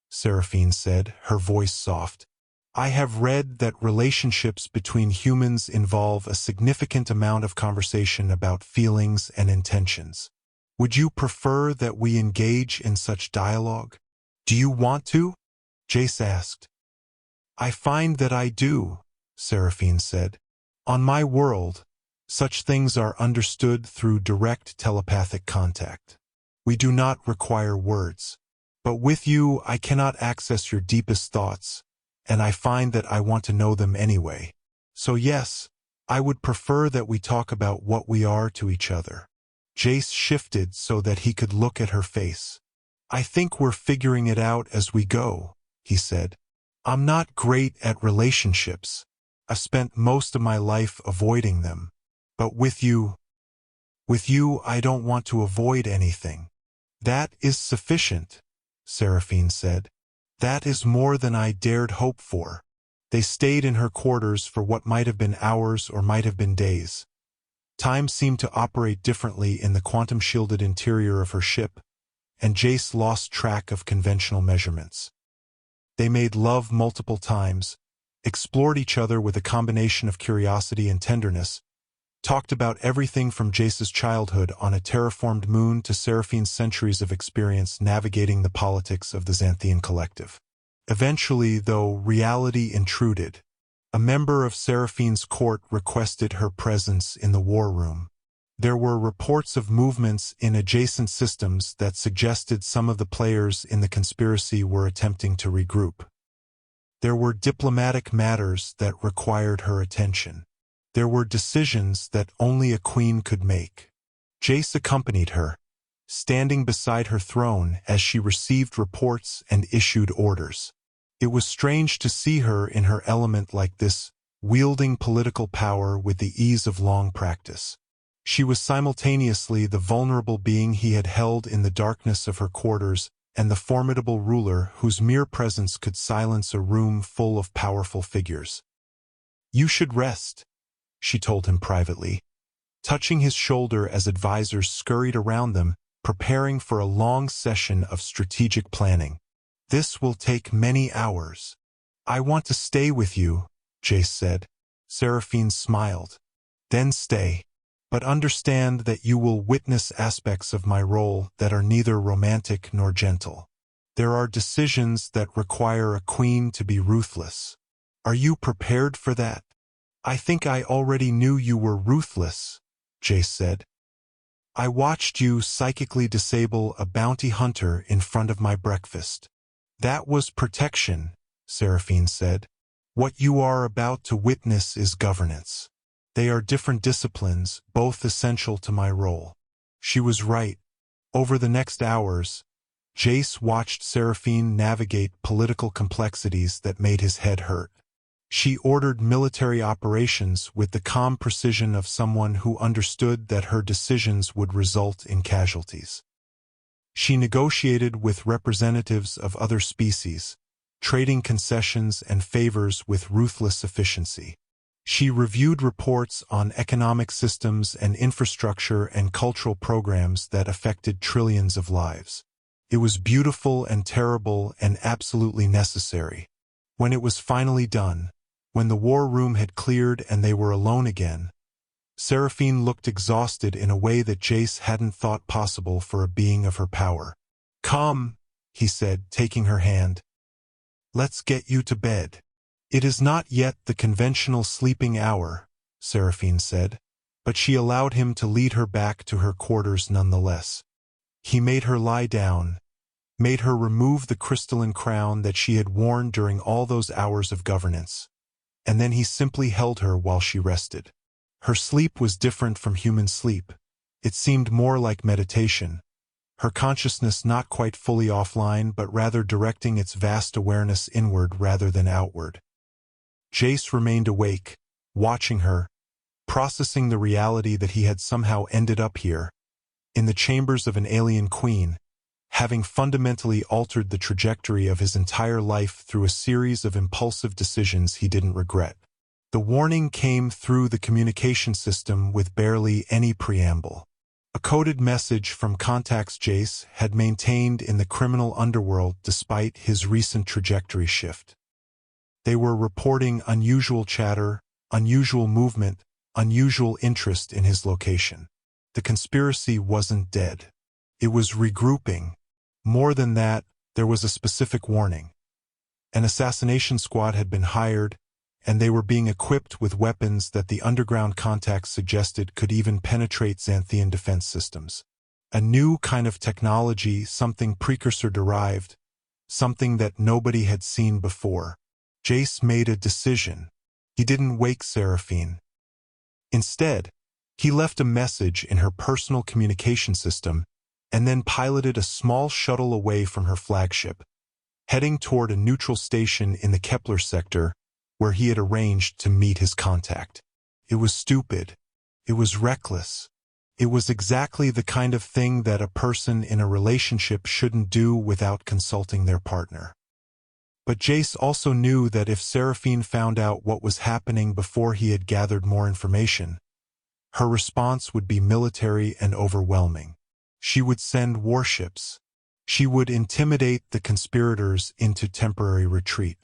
Seraphine said, her voice soft. I have read that relationships between humans involve a significant amount of conversation about feelings and intentions. Would you prefer that we engage in such dialogue? Do you want to? Jace asked. I find that I do, Seraphine said. On my world, such things are understood through direct telepathic contact. We do not require words. But with you, I cannot access your deepest thoughts, and I find that I want to know them anyway. So yes, I would prefer that we talk about what we are to each other. Jace shifted so that he could look at her face. I think we're figuring it out as we go, he said. I'm not great at relationships. I've spent most of my life avoiding them. But with you, I don't want to avoid anything. "That is sufficient," Seraphine said. "That is more than I dared hope for." They stayed in her quarters for what might have been hours or might have been days. Time seemed to operate differently in the quantum-shielded interior of her ship, and Jace lost track of conventional measurements. They made love multiple times, explored each other with a combination of curiosity and tenderness, talked about everything from Jace's childhood on a terraformed moon to Seraphine's centuries of experience navigating the politics of the Xanthian collective. Eventually, though, reality intruded. A member of Seraphine's court requested her presence in the war room. There were reports of movements in adjacent systems that suggested some of the players in the conspiracy were attempting to regroup. There were diplomatic matters that required her attention. There were decisions that only a queen could make. Jace accompanied her, standing beside her throne as she received reports and issued orders. It was strange to see her in her element like this, wielding political power with the ease of long practice. She was simultaneously the vulnerable being he had held in the darkness of her quarters and the formidable ruler whose mere presence could silence a room full of powerful figures. "You should rest," she told him privately, touching his shoulder as advisors scurried around them, preparing for a long session of strategic planning. "This will take many hours." "I want to stay with you," Jace said. Seraphine smiled. "Then stay. But understand that you will witness aspects of my role that are neither romantic nor gentle. There are decisions that require a queen to be ruthless. Are you prepared for that?" "I think I already knew you were ruthless," Jace said. "I watched you psychically disable a bounty hunter in front of my breakfast." "That was protection," Seraphine said. "What you are about to witness is governance. They are different disciplines, both essential to my role." She was right. Over the next hours, Jace watched Seraphine navigate political complexities that made his head hurt. She ordered military operations with the calm precision of someone who understood that her decisions would result in casualties. She negotiated with representatives of other species, trading concessions and favors with ruthless efficiency. She reviewed reports on economic systems and infrastructure and cultural programs that affected trillions of lives. It was beautiful and terrible and absolutely necessary. When it was finally done, when the war room had cleared and they were alone again, Seraphine looked exhausted in a way that Jace hadn't thought possible for a being of her power. "Come," he said, taking her hand. "Let's get you to bed." "It is not yet the conventional sleeping hour," Seraphine said, but she allowed him to lead her back to her quarters nonetheless. He made her lie down, made her remove the crystalline crown that she had worn during all those hours of governance, and then he simply held her while she rested. Her sleep was different from human sleep. It seemed more like meditation, her consciousness not quite fully offline but rather directing its vast awareness inward rather than outward. Jace remained awake, watching her, processing the reality that he had somehow ended up here, in the chambers of an alien queen, having fundamentally altered the trajectory of his entire life through a series of impulsive decisions he didn't regret. The warning came through the communication system with barely any preamble. A coded message from contacts Jace had maintained in the criminal underworld despite his recent trajectory shift. They were reporting unusual chatter, unusual movement, unusual interest in his location. The conspiracy wasn't dead. It was regrouping. More than that, there was a specific warning. An assassination squad had been hired, and they were being equipped with weapons that the underground contacts suggested could even penetrate Xanthian defense systems. A new kind of technology, something precursor-derived, something that nobody had seen before. Jace made a decision. He didn't wake Seraphine. Instead, he left a message in her personal communication system and then piloted a small shuttle away from her flagship, heading toward a neutral station in the Kepler sector where he had arranged to meet his contact. It was stupid. It was reckless. It was exactly the kind of thing that a person in a relationship shouldn't do without consulting their partner. But Jace also knew that if Seraphine found out what was happening before he had gathered more information, her response would be military and overwhelming. She would send warships. She would intimidate the conspirators into temporary retreat.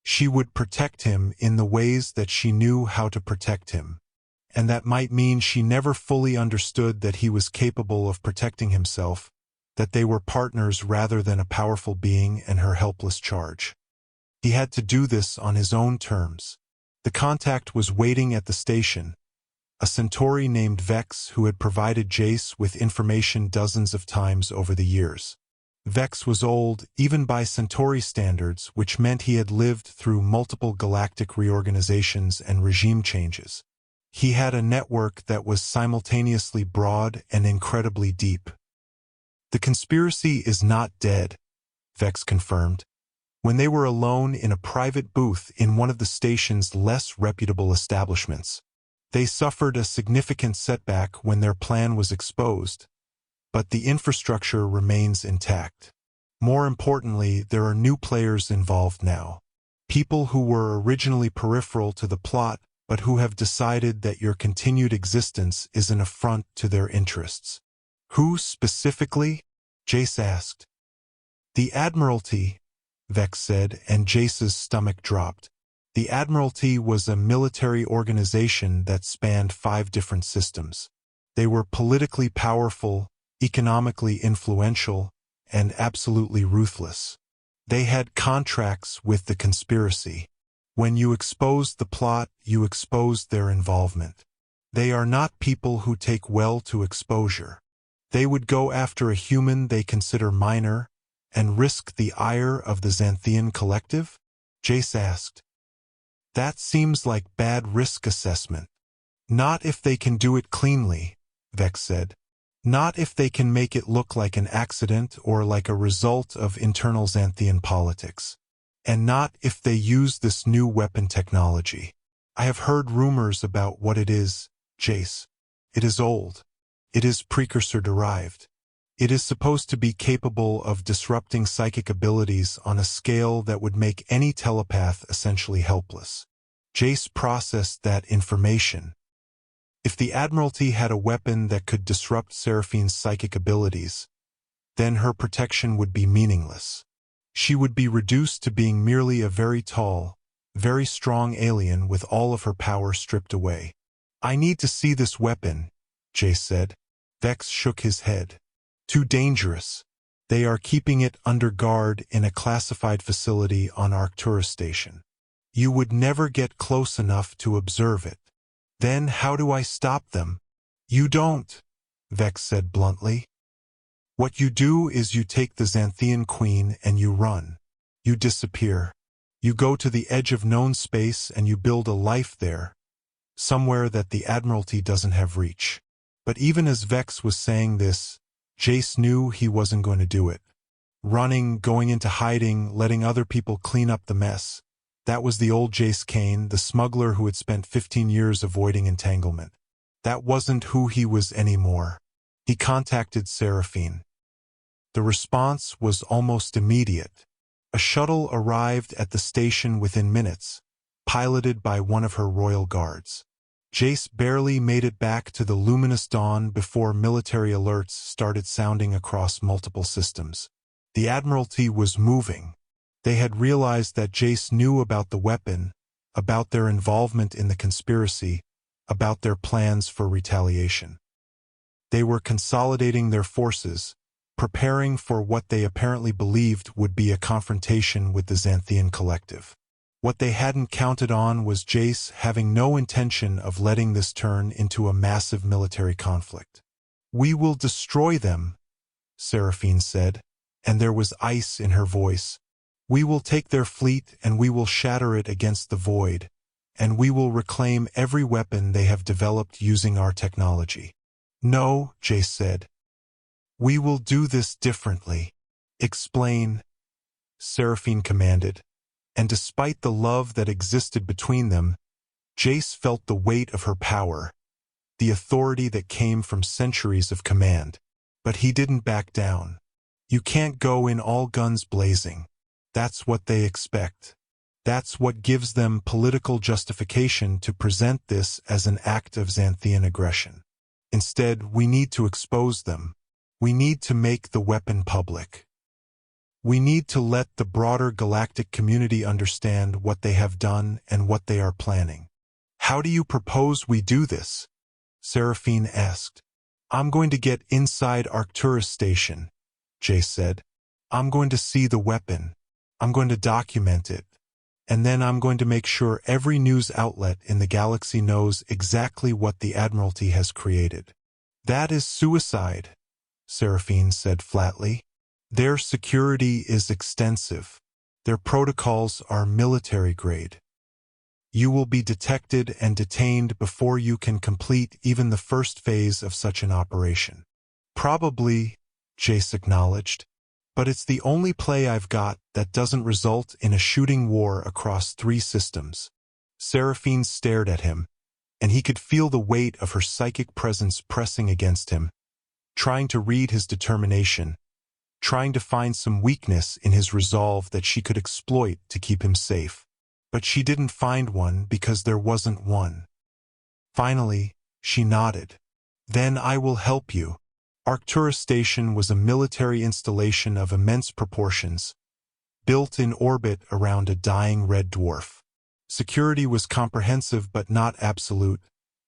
She would protect him in the ways that she knew how to protect him. And that might mean she never fully understood that he was capable of protecting himself, that they were partners rather than a powerful being and her helpless charge. He had to do this on his own terms. The contact was waiting at the station, a Centauri named Vex who had provided Jace with information dozens of times over the years. Vex was old, even by Centauri standards, which meant he had lived through multiple galactic reorganizations and regime changes. He had a network that was simultaneously broad and incredibly deep. "The conspiracy is not dead," Vex confirmed, when they were alone in a private booth in one of the station's less reputable establishments. They suffered a significant setback when their plan was exposed, but the infrastructure remains intact. More importantly, there are new players involved now. People who were originally peripheral to the plot, but who have decided that your continued existence is an affront to their interests. "Who specifically?" Jace asked. "The Admiralty," Vex said, and Jace's stomach dropped. The Admiralty was a military organization that spanned 5 different systems. They were politically powerful, economically influential, and absolutely ruthless. They had contracts with the conspiracy. When you exposed the plot, you exposed their involvement. They are not people who take well to exposure. They would go after a human they consider minor and risk the ire of the Xanthian collective? Jace asked. That seems like bad risk assessment. Not if they can do it cleanly, Vex said. Not if they can make it look like an accident or like a result of internal Xanthian politics. And not if they use this new weapon technology. I have heard rumors about what it is, Jace. It is old. It is precursor-derived. It is supposed to be capable of disrupting psychic abilities on a scale that would make any telepath essentially helpless. Jace processed that information. If the Admiralty had a weapon that could disrupt Seraphine's psychic abilities, then her protection would be meaningless. She would be reduced to being merely a very tall, very strong alien with all of her power stripped away. I need to see this weapon, Jace said. Vex shook his head. Too dangerous. They are keeping it under guard in a classified facility on Arcturus Station. You would never get close enough to observe it. Then how do I stop them? You don't, Vex said bluntly. What you do is you take the Xanthian Queen and you run. You disappear. You go to the edge of known space and you build a life there, somewhere that the Admiralty doesn't have reach. But even as Vex was saying this, Jace knew he wasn't going to do it. Running, going into hiding, letting other people clean up the mess. That was the old Jace Kane, the smuggler who had spent 15 years avoiding entanglement. That wasn't who he was anymore. He contacted Seraphine. The response was almost immediate. A shuttle arrived at the station within minutes, piloted by one of her royal guards. Jace barely made it back to the luminous dawn before military alerts started sounding across multiple systems. The Admiralty was moving. They had realized that Jace knew about the weapon, about their involvement in the conspiracy, about their plans for retaliation. They were consolidating their forces, preparing for what they apparently believed would be a confrontation with the Xanthian collective. What they hadn't counted on was Jace having no intention of letting this turn into a massive military conflict. We will destroy them, Seraphine said, and there was ice in her voice. We will take their fleet and we will shatter it against the void, and we will reclaim every weapon they have developed using our technology. No, Jace said. We will do this differently. Explain, Seraphine commanded. And despite the love that existed between them, Jace felt the weight of her power. the authority that came from centuries of command. But he didn't back down. You can't go in all guns blazing. That's what they expect. That's what gives them political justification to present this as an act of Xanthian aggression. Instead, we need to expose them. We need to make the weapon public. We need to let the broader galactic community understand what they have done and what they are planning. How do you propose we do this? Seraphine asked. I'm going to get inside Arcturus Station, Jace said. I'm going to see the weapon. I'm going to document it. And then I'm going to make sure every news outlet in the galaxy knows exactly what the Admiralty has created. That is suicide, Seraphine said flatly. Their security is extensive. Their protocols are military grade. You will be detected and detained before you can complete even the first phase of such an operation. Probably, Jace acknowledged. But it's the only play I've got that doesn't result in a shooting war across 3 systems. Seraphine stared at him, and he could feel the weight of her psychic presence pressing against him, trying to read his determination, trying to find some weakness in his resolve that she could exploit to keep him safe. But she didn't find one because there wasn't one. Finally, she nodded. Then I will help you. Arcturus Station was a military installation of immense proportions, built in orbit around a dying red dwarf. Security was comprehensive but not absolute.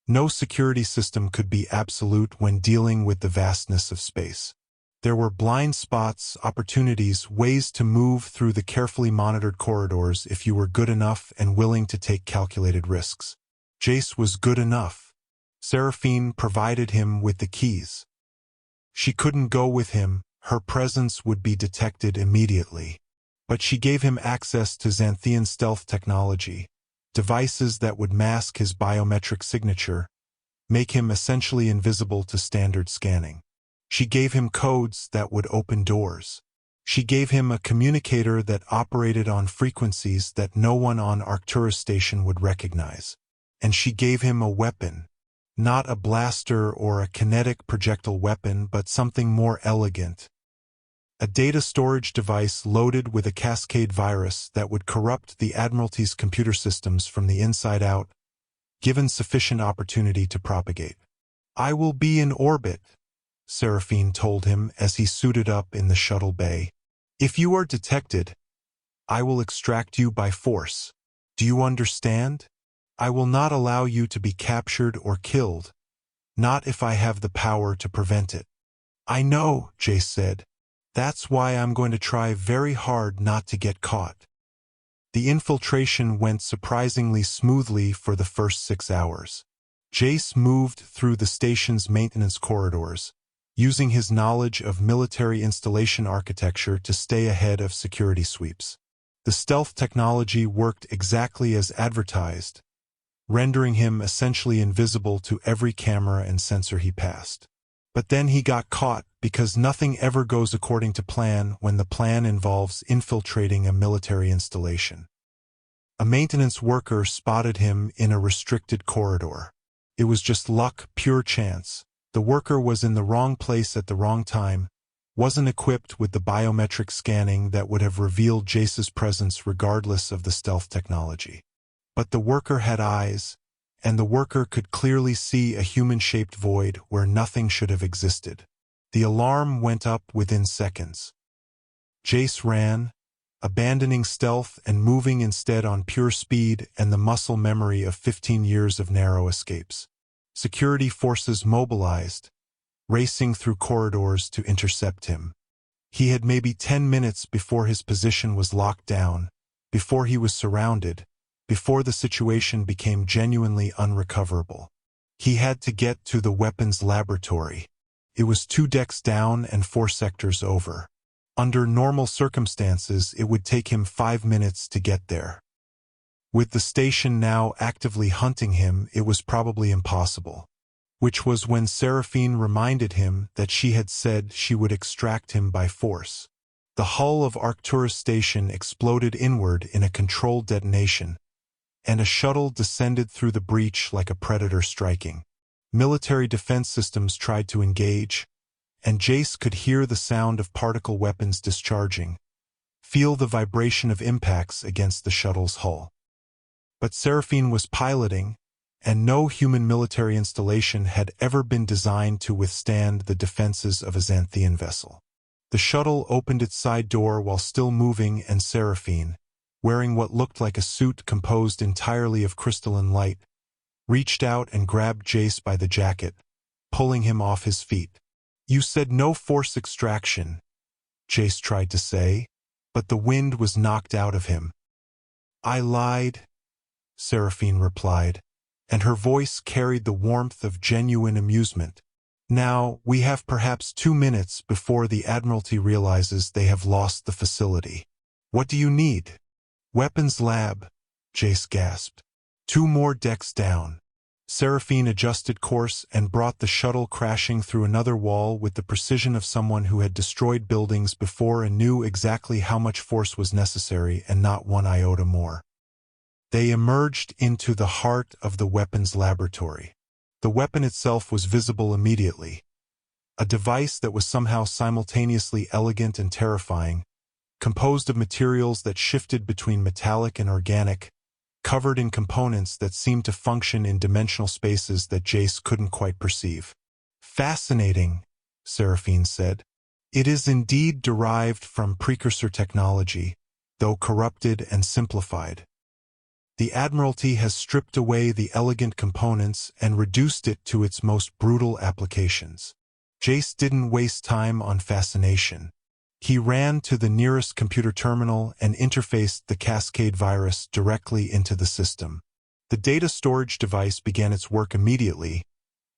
No security system could be absolute when dealing with the vastness of space. There were blind spots, opportunities, ways to move through the carefully monitored corridors if you were good enough and willing to take calculated risks. Jace was good enough. Seraphine provided him with the keys. She couldn't go with him, her presence would be detected immediately. But she gave him access to Xanthian stealth technology, devices that would mask his biometric signature, make him essentially invisible to standard scanning. She gave him codes that would open doors. She gave him a communicator that operated on frequencies that no one on Arcturus Station would recognize. And she gave him a weapon. Not a blaster or a kinetic projectile weapon, but something more elegant. A data storage device loaded with a cascade virus that would corrupt the Admiralty's computer systems from the inside out, given sufficient opportunity to propagate. I will be in orbit, Seraphine told him as he suited up in the shuttle bay. If you are detected, I will extract you by force. Do you understand? I will not allow you to be captured or killed, not if I have the power to prevent it. I know, Jace said. That's why I'm going to try very hard not to get caught. The infiltration went surprisingly smoothly for the first 6 hours. Jace moved through the station's maintenance corridors, using his knowledge of military installation architecture to stay ahead of security sweeps. The stealth technology worked exactly as advertised, rendering him essentially invisible to every camera and sensor he passed. But then he got caught because nothing ever goes according to plan when the plan involves infiltrating a military installation. A maintenance worker spotted him in a restricted corridor. It was just luck, pure chance. The worker was in the wrong place at the wrong time, wasn't equipped with the biometric scanning that would have revealed Jace's presence regardless of the stealth technology. But the worker had eyes, and the worker could clearly see a human-shaped void where nothing should have existed. The alarm went up within seconds. Jace ran, abandoning stealth and moving instead on pure speed and the muscle memory of 15 years of narrow escapes. Security forces mobilized, racing through corridors to intercept him. He had maybe 10 minutes before his position was locked down, before he was surrounded, before the situation became genuinely unrecoverable. He had to get to the weapons laboratory. It was 2 decks down and 4 sectors over. Under normal circumstances, it would take him 5 minutes to get there. With the station now actively hunting him, it was probably impossible. Which was when Seraphine reminded him that she had said she would extract him by force. The hull of Arcturus Station exploded inward in a controlled detonation, and a shuttle descended through the breach like a predator striking. Military defense systems tried to engage, and Jace could hear the sound of particle weapons discharging, feel the vibration of impacts against the shuttle's hull. But Seraphine was piloting, and no human military installation had ever been designed to withstand the defenses of a Xanthian vessel. The shuttle opened its side door while still moving, and Seraphine, wearing what looked like a suit composed entirely of crystalline light, reached out and grabbed Jace by the jacket, pulling him off his feet. "You said no force extraction," Jace tried to say, but the wind was knocked out of him. "I lied," Seraphine replied, and her voice carried the warmth of genuine amusement. "Now, we have perhaps 2 minutes before the Admiralty realizes they have lost the facility. What do you need?" "Weapons lab," Jace gasped. 2 more decks down." Seraphine adjusted course and brought the shuttle crashing through another wall with the precision of someone who had destroyed buildings before and knew exactly how much force was necessary and not 1 iota more. They emerged into the heart of the weapons laboratory. The weapon itself was visible immediately. A device that was somehow simultaneously elegant and terrifying, composed of materials that shifted between metallic and organic, covered in components that seemed to function in dimensional spaces that Jace couldn't quite perceive. "Fascinating," Seraphine said. "It is indeed derived from precursor technology, though corrupted and simplified. The Admiralty has stripped away the elegant components and reduced it to its most brutal applications." Jace didn't waste time on fascination. He ran to the nearest computer terminal and interfaced the Cascade virus directly into the system. The data storage device began its work immediately,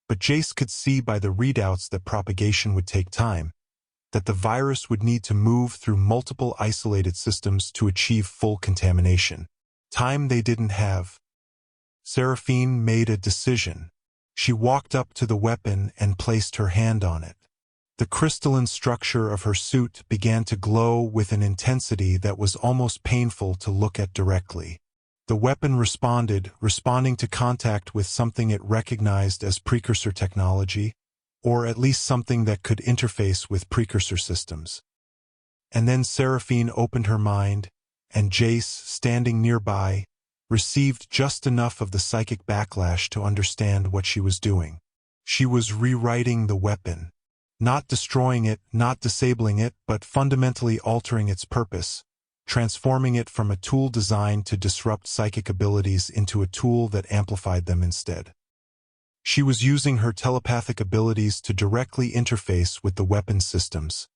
but Jace could see by the readouts that propagation would take time, that the virus would need to move through multiple isolated systems to achieve full contamination. Time they didn't have. Seraphine made a decision. She walked up to the weapon and placed her hand on it. The crystalline structure of her suit began to glow with an intensity that was almost painful to look at directly. The weapon responding to contact with something it recognized as precursor technology, or at least something that could interface with precursor systems. And then Seraphine opened her mind, and Jace, standing nearby, received just enough of the psychic backlash to understand what she was doing. She was rewriting the weapon. Not destroying it, not disabling it, but fundamentally altering its purpose, transforming it from a tool designed to disrupt psychic abilities into a tool that amplified them instead. She was using her telepathic abilities to directly interface with the weapon systems,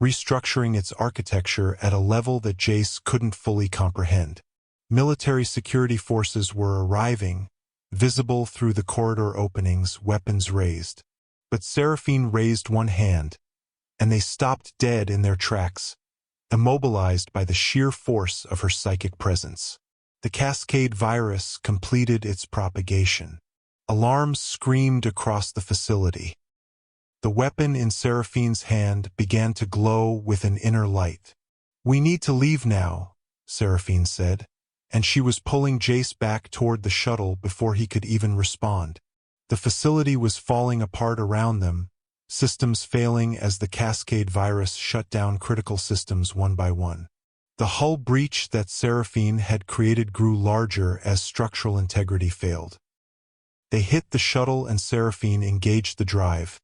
restructuring its architecture at a level that Jace couldn't fully comprehend. Military security forces were arriving, visible through the corridor openings, weapons raised. But Seraphine raised one hand, and they stopped dead in their tracks, immobilized by the sheer force of her psychic presence. The Cascade virus completed its propagation. Alarms screamed across the facility. The weapon in Seraphine's hand began to glow with an inner light. "We need to leave now," Seraphine said, and she was pulling Jace back toward the shuttle before he could even respond. The facility was falling apart around them, systems failing as the Cascade virus shut down critical systems one by one. The hull breach that Seraphine had created grew larger as structural integrity failed. They hit the shuttle and Seraphine engaged the drive,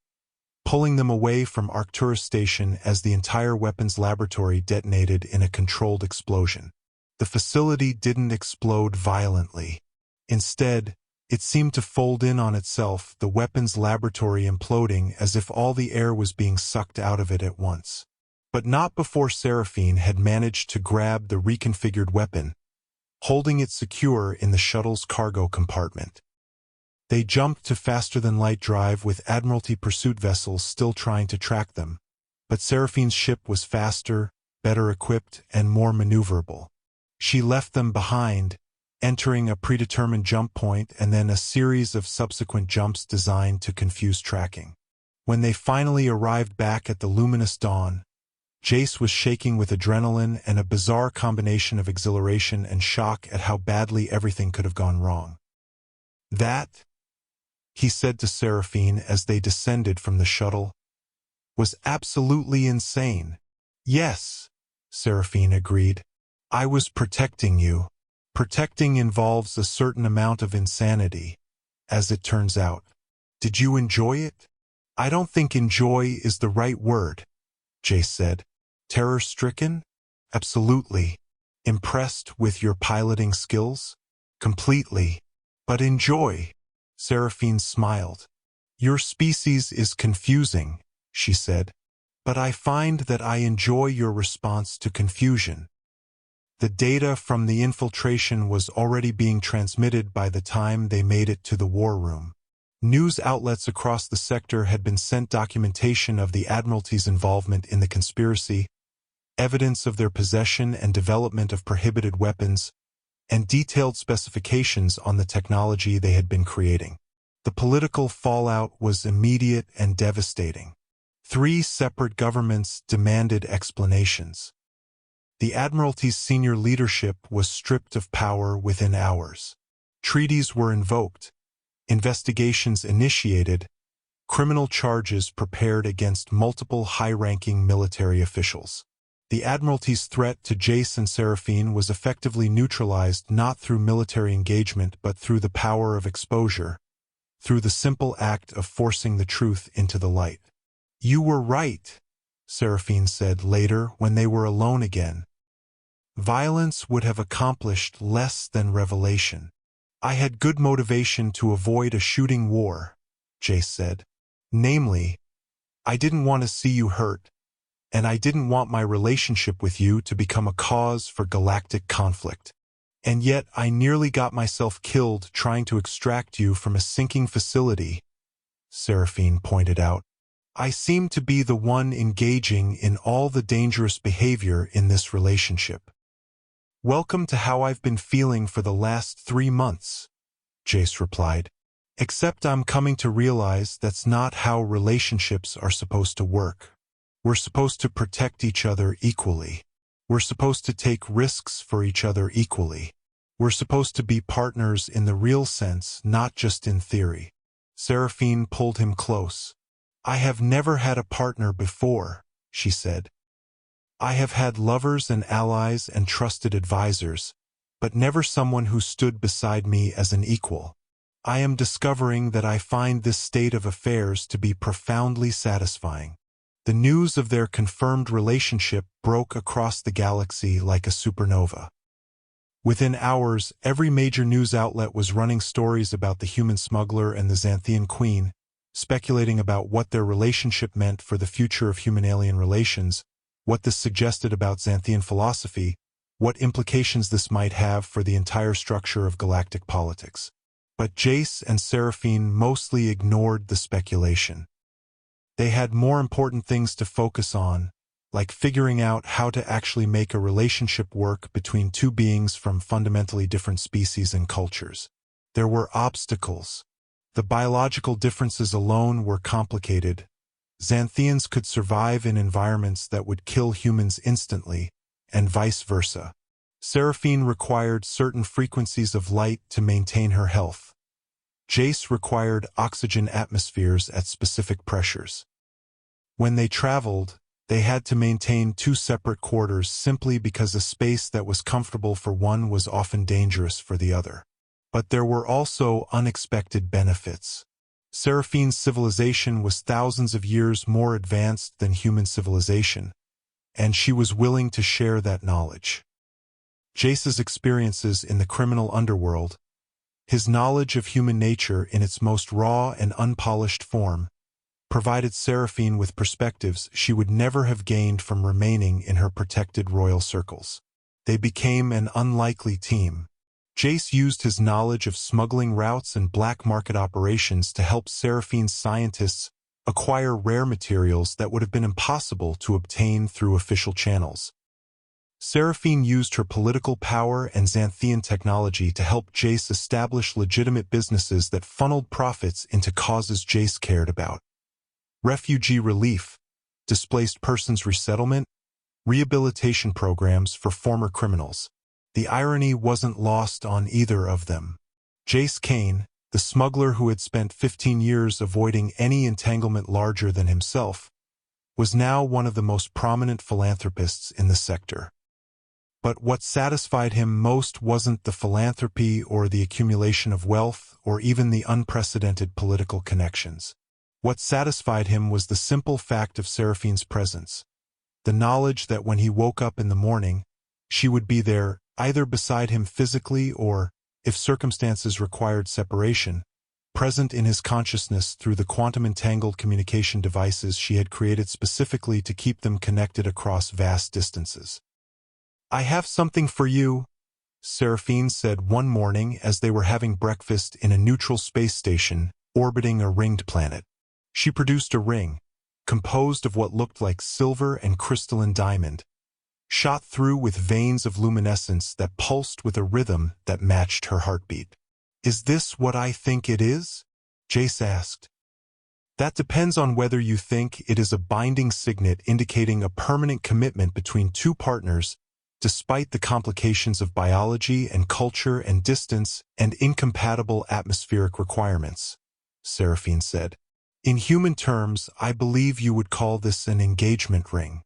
pulling them away from Arcturus Station as the entire weapons laboratory detonated in a controlled explosion. The facility didn't explode violently. Instead, it seemed to fold in on itself, the weapons laboratory imploding as if all the air was being sucked out of it at once. But not before Seraphine had managed to grab the reconfigured weapon, holding it secure in the shuttle's cargo compartment. They jumped to faster-than-light drive with Admiralty pursuit vessels still trying to track them, but Seraphine's ship was faster, better equipped, and more maneuverable. She left them behind, entering a predetermined jump point and then a series of subsequent jumps designed to confuse tracking. When they finally arrived back at the luminous dawn, Jace was shaking with adrenaline and a bizarre combination of exhilaration and shock at how badly everything could have gone wrong. That he said to Seraphine as they descended from the shuttle, "was absolutely insane." "Yes," Seraphine agreed. "I was protecting you." Protecting involves a certain amount of insanity, as it turns out. "Did you enjoy it?" "I don't think enjoy is the right word," Jace said. "Terror-stricken?" "Absolutely." "Impressed with your piloting skills?" "Completely." "But enjoy." Seraphine smiled. "Your species is confusing," she said. "But I find that I enjoy your response to confusion." The data from the infiltration was already being transmitted by the time they made it to the war room. News outlets across the sector had been sent documentation of the Admiralty's involvement in the conspiracy, evidence of their possession and development of prohibited weapons, and detailed specifications on the technology they had been creating. The political fallout was immediate and devastating. 3 separate governments demanded explanations. The Admiralty's senior leadership was stripped of power within hours. Treaties were invoked, investigations initiated, criminal charges prepared against multiple high-ranking military officials. The Admiralty's threat to Jace and Seraphine was effectively neutralized not through military engagement but through the power of exposure, through the simple act of forcing the truth into the light. "You were right," Seraphine said later when they were alone again. "Violence would have accomplished less than revelation." "I had good motivation to avoid a shooting war," Jace said. "Namely, I didn't want to see you hurt, and I didn't want my relationship with you to become a cause for galactic conflict. And yet I nearly got myself killed trying to extract you from a sinking facility," Seraphine pointed out. "I seem to be the one engaging in all the dangerous behavior in this relationship." "Welcome to how I've been feeling for the last 3 months, Jace replied. "Except I'm coming to realize that's not how relationships are supposed to work. We're supposed to protect each other equally. We're supposed to take risks for each other equally. We're supposed to be partners in the real sense, not just in theory." Seraphine pulled him close. "I have never had a partner before," she said. "I have had lovers and allies and trusted advisors, but never someone who stood beside me as an equal. I am discovering that I find this state of affairs to be profoundly satisfying." The news of their confirmed relationship broke across the galaxy like a supernova. Within hours, every major news outlet was running stories about the human smuggler and the Xanthian queen, speculating about what their relationship meant for the future of human-alien relations, what this suggested about Xanthian philosophy, what implications this might have for the entire structure of galactic politics. But Jace and Seraphine mostly ignored the speculation. They had more important things to focus on, like figuring out how to actually make a relationship work between 2 beings from fundamentally different species and cultures. There were obstacles. The biological differences alone were complicated. Xanthians could survive in environments that would kill humans instantly, and vice versa. Seraphine required certain frequencies of light to maintain her health. Jace required oxygen atmospheres at specific pressures. When they traveled, they had to maintain 2 separate quarters simply because a space that was comfortable for one was often dangerous for the other. But there were also unexpected benefits. Seraphine's civilization was thousands of years more advanced than human civilization, and she was willing to share that knowledge. Jace's experiences in the criminal underworld, his knowledge of human nature in its most raw and unpolished form, provided Seraphine with perspectives she would never have gained from remaining in her protected royal circles. They became an unlikely team. Jace used his knowledge of smuggling routes and black market operations to help Seraphine's scientists acquire rare materials that would have been impossible to obtain through official channels. Seraphine used her political power and Xanthian technology to help Jace establish legitimate businesses that funneled profits into causes Jace cared about. Refugee relief, displaced persons resettlement, rehabilitation programs for former criminals. The irony wasn't lost on either of them. Jace Kane, The smuggler who had spent 15 years avoiding any entanglement larger than himself, was now one of the most prominent philanthropists in the sector. But what satisfied him most wasn't the philanthropy or the accumulation of wealth or even the unprecedented political connections. What satisfied him was the simple fact of Seraphine's presence, the knowledge that when he woke up in the morning, she would be there, either beside him physically or, if circumstances required separation, present in his consciousness through the quantum-entangled communication devices she had created specifically to keep them connected across vast distances. "I have something for you," Seraphine said one morning as they were having breakfast in a neutral space station orbiting a ringed planet. She produced a ring, composed of what looked like silver and crystalline diamond, shot through with veins of luminescence that pulsed with a rhythm that matched her heartbeat. "Is this what I think it is?" Jace asked. "That depends on whether you think it is a binding signet indicating a permanent commitment between two partners despite the complications of biology and culture and distance and incompatible atmospheric requirements," Seraphine said. "In human terms, I believe you would call this an engagement ring.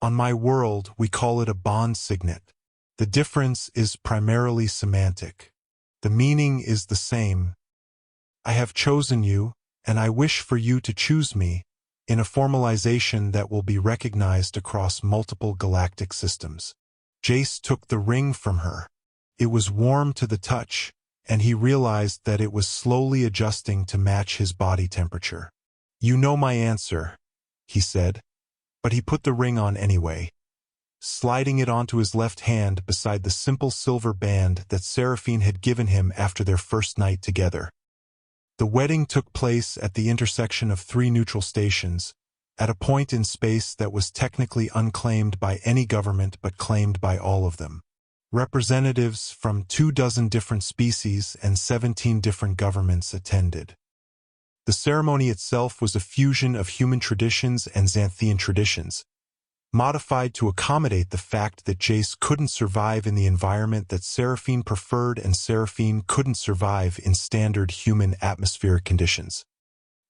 On my world, we call it a bond signet. The difference is primarily semantic. The meaning is the same. I have chosen you, and I wish for you to choose me, in a formalization that will be recognized across multiple galactic systems." Jace took the ring from her. It was warm to the touch, and he realized that it was slowly adjusting to match his body temperature. "You know my answer," he said, but he put the ring on anyway, sliding it onto his left hand beside the simple silver band that Seraphine had given him after their first night together. The wedding took place at the intersection of 3 neutral stations, at a point in space that was technically unclaimed by any government but claimed by all of them. Representatives from 24 different species and 17 different governments attended. The ceremony itself was a fusion of human traditions and Xanthian traditions, modified to accommodate the fact that Jace couldn't survive in the environment that Seraphine preferred and Seraphine couldn't survive in standard human atmospheric conditions.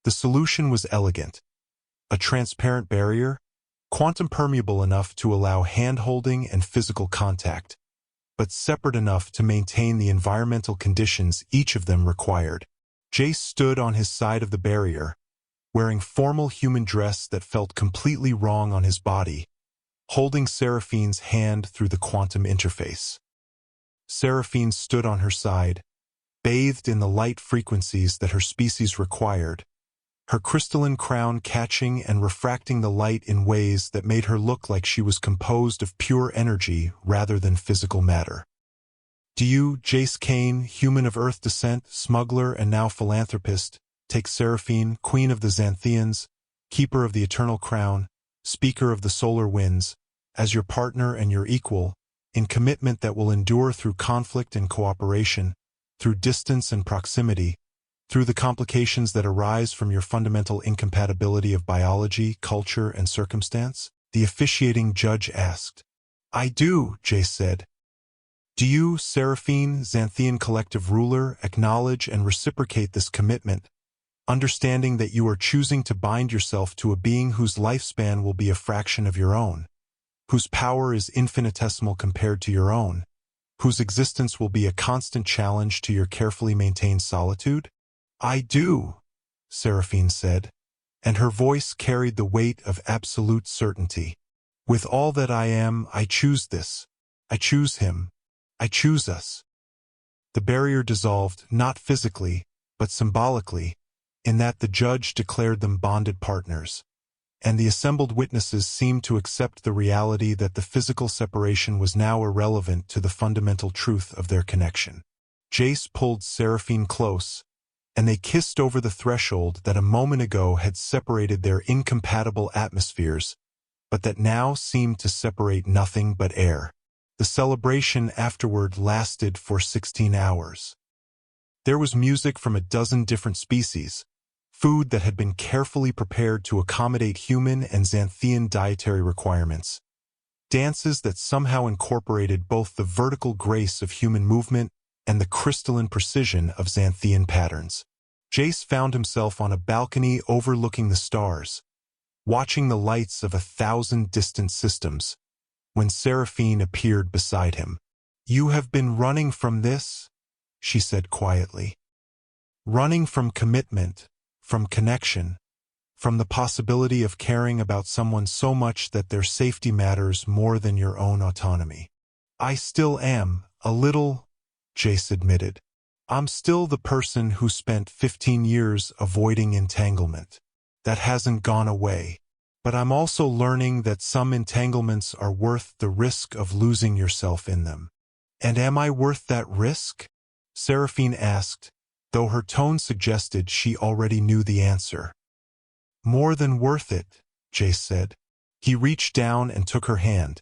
The solution was elegant. A transparent barrier, quantum permeable enough to allow hand-holding and physical contact, but separate enough to maintain the environmental conditions each of them required. Jace stood on his side of the barrier, wearing formal human dress that felt completely wrong on his body, holding Seraphine's hand through the quantum interface. Seraphine stood on her side, bathed in the light frequencies that her species required, her crystalline crown catching and refracting the light in ways that made her look like she was composed of pure energy rather than physical matter. "Do you, Jace Kane, human of Earth descent, smuggler and now philanthropist, take Seraphine, queen of the Xanthians, keeper of the eternal crown, speaker of the solar winds, as your partner and your equal, in commitment that will endure through conflict and cooperation, through distance and proximity, through the complications that arise from your fundamental incompatibility of biology, culture, and circumstance?" the officiating judge asked. "I do," Jace said. "Do you, Seraphine, Xanthian collective ruler, acknowledge and reciprocate this commitment, understanding that you are choosing to bind yourself to a being whose lifespan will be a fraction of your own, whose power is infinitesimal compared to your own, whose existence will be a constant challenge to your carefully maintained solitude?" "I do," Seraphine said, and her voice carried the weight of absolute certainty. "With all that I am, I choose this. I choose him. I choose us." The barrier dissolved, not physically, but symbolically, in that the judge declared them bonded partners, and the assembled witnesses seemed to accept the reality that the physical separation was now irrelevant to the fundamental truth of their connection. Jace pulled Seraphine close, and they kissed over the threshold that a moment ago had separated their incompatible atmospheres, but that now seemed to separate nothing but air. The celebration afterward lasted for 16 hours. There was music from a dozen different species, food that had been carefully prepared to accommodate human and Xanthian dietary requirements, dances that somehow incorporated both the vertical grace of human movement and the crystalline precision of Xanthian patterns. Jace found himself on a balcony overlooking the stars, watching the lights of 1,000 distant systems, when Seraphine appeared beside him. "You have been running from this?" she said quietly. "Running from commitment, from connection, from the possibility of caring about someone so much that their safety matters more than your own autonomy." "I still am, a little," Jace admitted. "I'm still the person who spent 15 years avoiding entanglement. That hasn't gone away. But I'm also learning that some entanglements are worth the risk of losing yourself in them." "And am I worth that risk?" Seraphine asked, though her tone suggested she already knew the answer. "More than worth it," Jace said. He reached down and took her hand,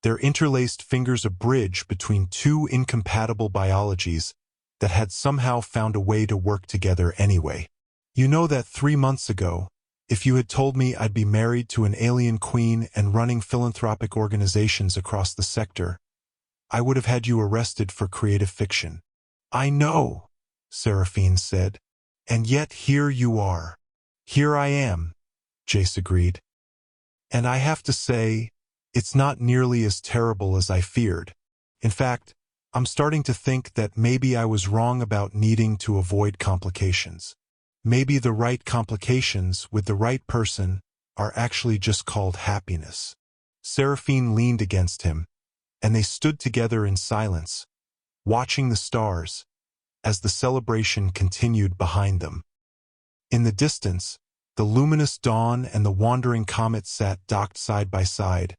their interlaced fingers a bridge between two incompatible biologies that had somehow found a way to work together anyway. "You know that 3 months ago, if you had told me I'd be married to an alien queen and running philanthropic organizations across the sector, I would have had you arrested for creative fiction." "I know," Seraphine said. "And yet here you are." "Here I am," Jace agreed. "And I have to say, it's not nearly as terrible as I feared. In fact, I'm starting to think that maybe I was wrong about needing to avoid complications. Maybe the right complications with the right person are actually just called happiness." Seraphine leaned against him, and they stood together in silence, watching the stars, as the celebration continued behind them. In the distance, the luminous dawn and the wandering comet sat docked side by side,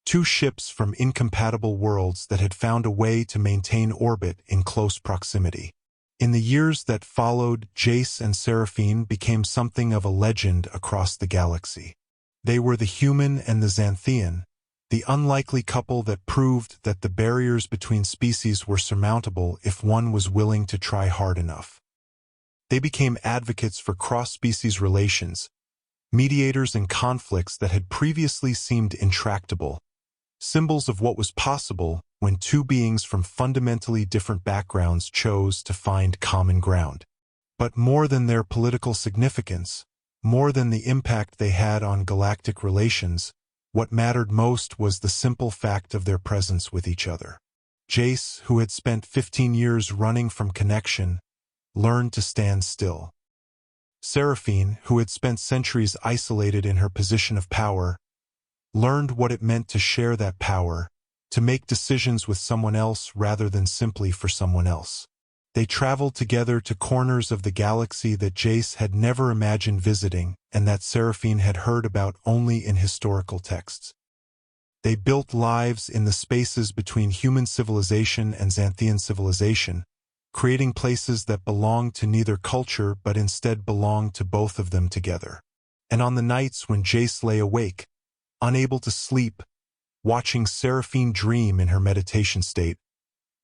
two ships from incompatible worlds that had found a way to maintain orbit in close proximity. In the years that followed, Jace and Seraphine became something of a legend across the galaxy. They were the human and the Xanthian, the unlikely couple that proved that the barriers between species were surmountable if one was willing to try hard enough. They became advocates for cross-species relations, mediators in conflicts that had previously seemed intractable, symbols of what was possible when two beings from fundamentally different backgrounds chose to find common ground. But more than their political significance, more than the impact they had on galactic relations, what mattered most was the simple fact of their presence with each other. Jace, who had spent 15 years running from connection, learned to stand still. Seraphine, who had spent centuries isolated in her position of power, learned what it meant to share that power, to make decisions with someone else rather than simply for someone else. They traveled together to corners of the galaxy that Jace had never imagined visiting and that Seraphine had heard about only in historical texts. They built lives in the spaces between human civilization and Xanthian civilization, creating places that belonged to neither culture but instead belonged to both of them together. And on the nights when Jace lay awake, unable to sleep, watching Seraphine dream in her meditation state,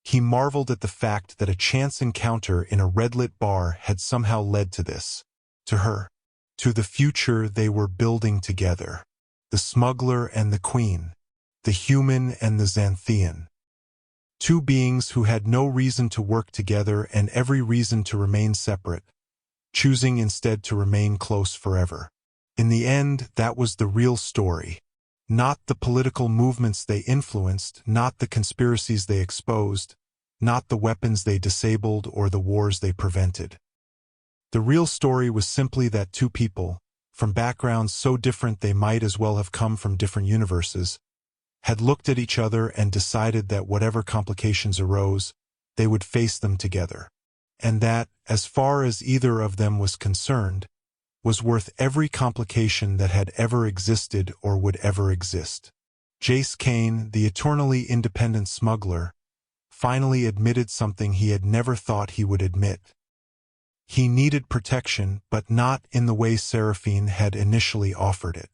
he marveled at the fact that a chance encounter in a red-lit bar had somehow led to this, to her, to the future they were building together, the smuggler and the queen, the human and the Xanthian. Two beings who had no reason to work together and every reason to remain separate, choosing instead to remain close forever. In the end, that was the real story. Not the political movements they influenced, not the conspiracies they exposed, not the weapons they disabled or the wars they prevented. The real story was simply that two people, from backgrounds so different they might as well have come from different universes, had looked at each other and decided that whatever complications arose, they would face them together. And that, as far as either of them was concerned, was worth every complication that had ever existed or would ever exist. Jace Kane, the eternally independent smuggler, finally admitted something he had never thought he would admit. He needed protection, but not in the way Seraphine had initially offered it.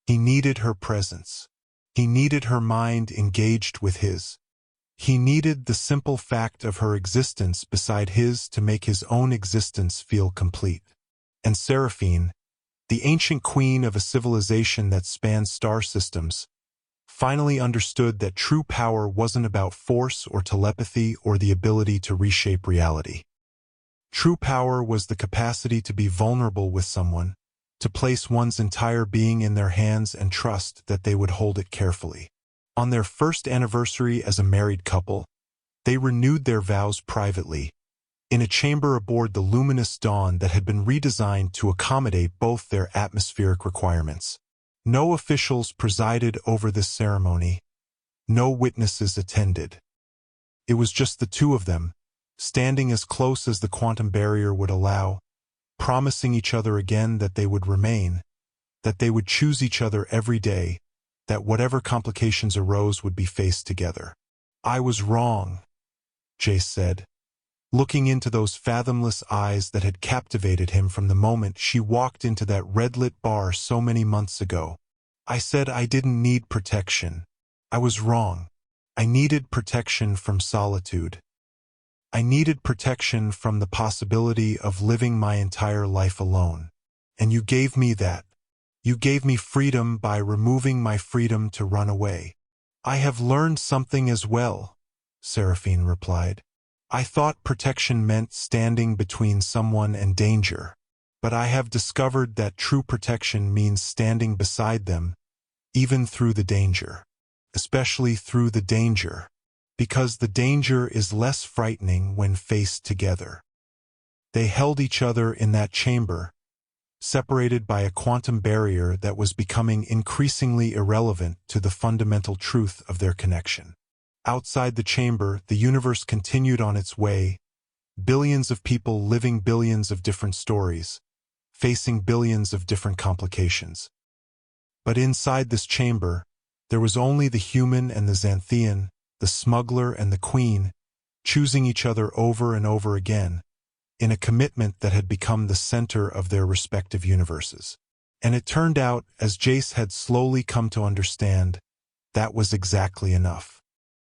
He needed her presence. He needed her mind engaged with his. He needed the simple fact of her existence beside his to make his own existence feel complete. And Seraphine, the ancient queen of a civilization that spanned star systems, finally understood that true power wasn't about force or telepathy or the ability to reshape reality. True power was the capacity to be vulnerable with someone, to place one's entire being in their hands and trust that they would hold it carefully. On their first anniversary as a married couple, they renewed their vows privately, in a chamber aboard the luminous Dawn that had been redesigned to accommodate both their atmospheric requirements. No officials presided over this ceremony. No witnesses attended. It was just the two of them, standing as close as the quantum barrier would allow, promising each other again that they would remain, that they would choose each other every day, that whatever complications arose would be faced together. "I was wrong," Jace said, looking into those fathomless eyes that had captivated him from the moment she walked into that red-lit bar so many months ago. "I said I didn't need protection. I was wrong. I needed protection from solitude. I needed protection from the possibility of living my entire life alone. And you gave me that. You gave me freedom by removing my freedom to run away." "I have learned something as well," Seraphine replied. "I thought protection meant standing between someone and danger, but I have discovered that true protection means standing beside them, even through the danger. Especially through the danger, because the danger is less frightening when faced together." They held each other in that chamber, separated by a quantum barrier that was becoming increasingly irrelevant to the fundamental truth of their connection. Outside the chamber, the universe continued on its way, billions of people living billions of different stories, facing billions of different complications. But inside this chamber, there was only the human and the Xanthian, the smuggler and the queen, choosing each other over and over again, in a commitment that had become the center of their respective universes. And it turned out, as Jace had slowly come to understand, that was exactly enough.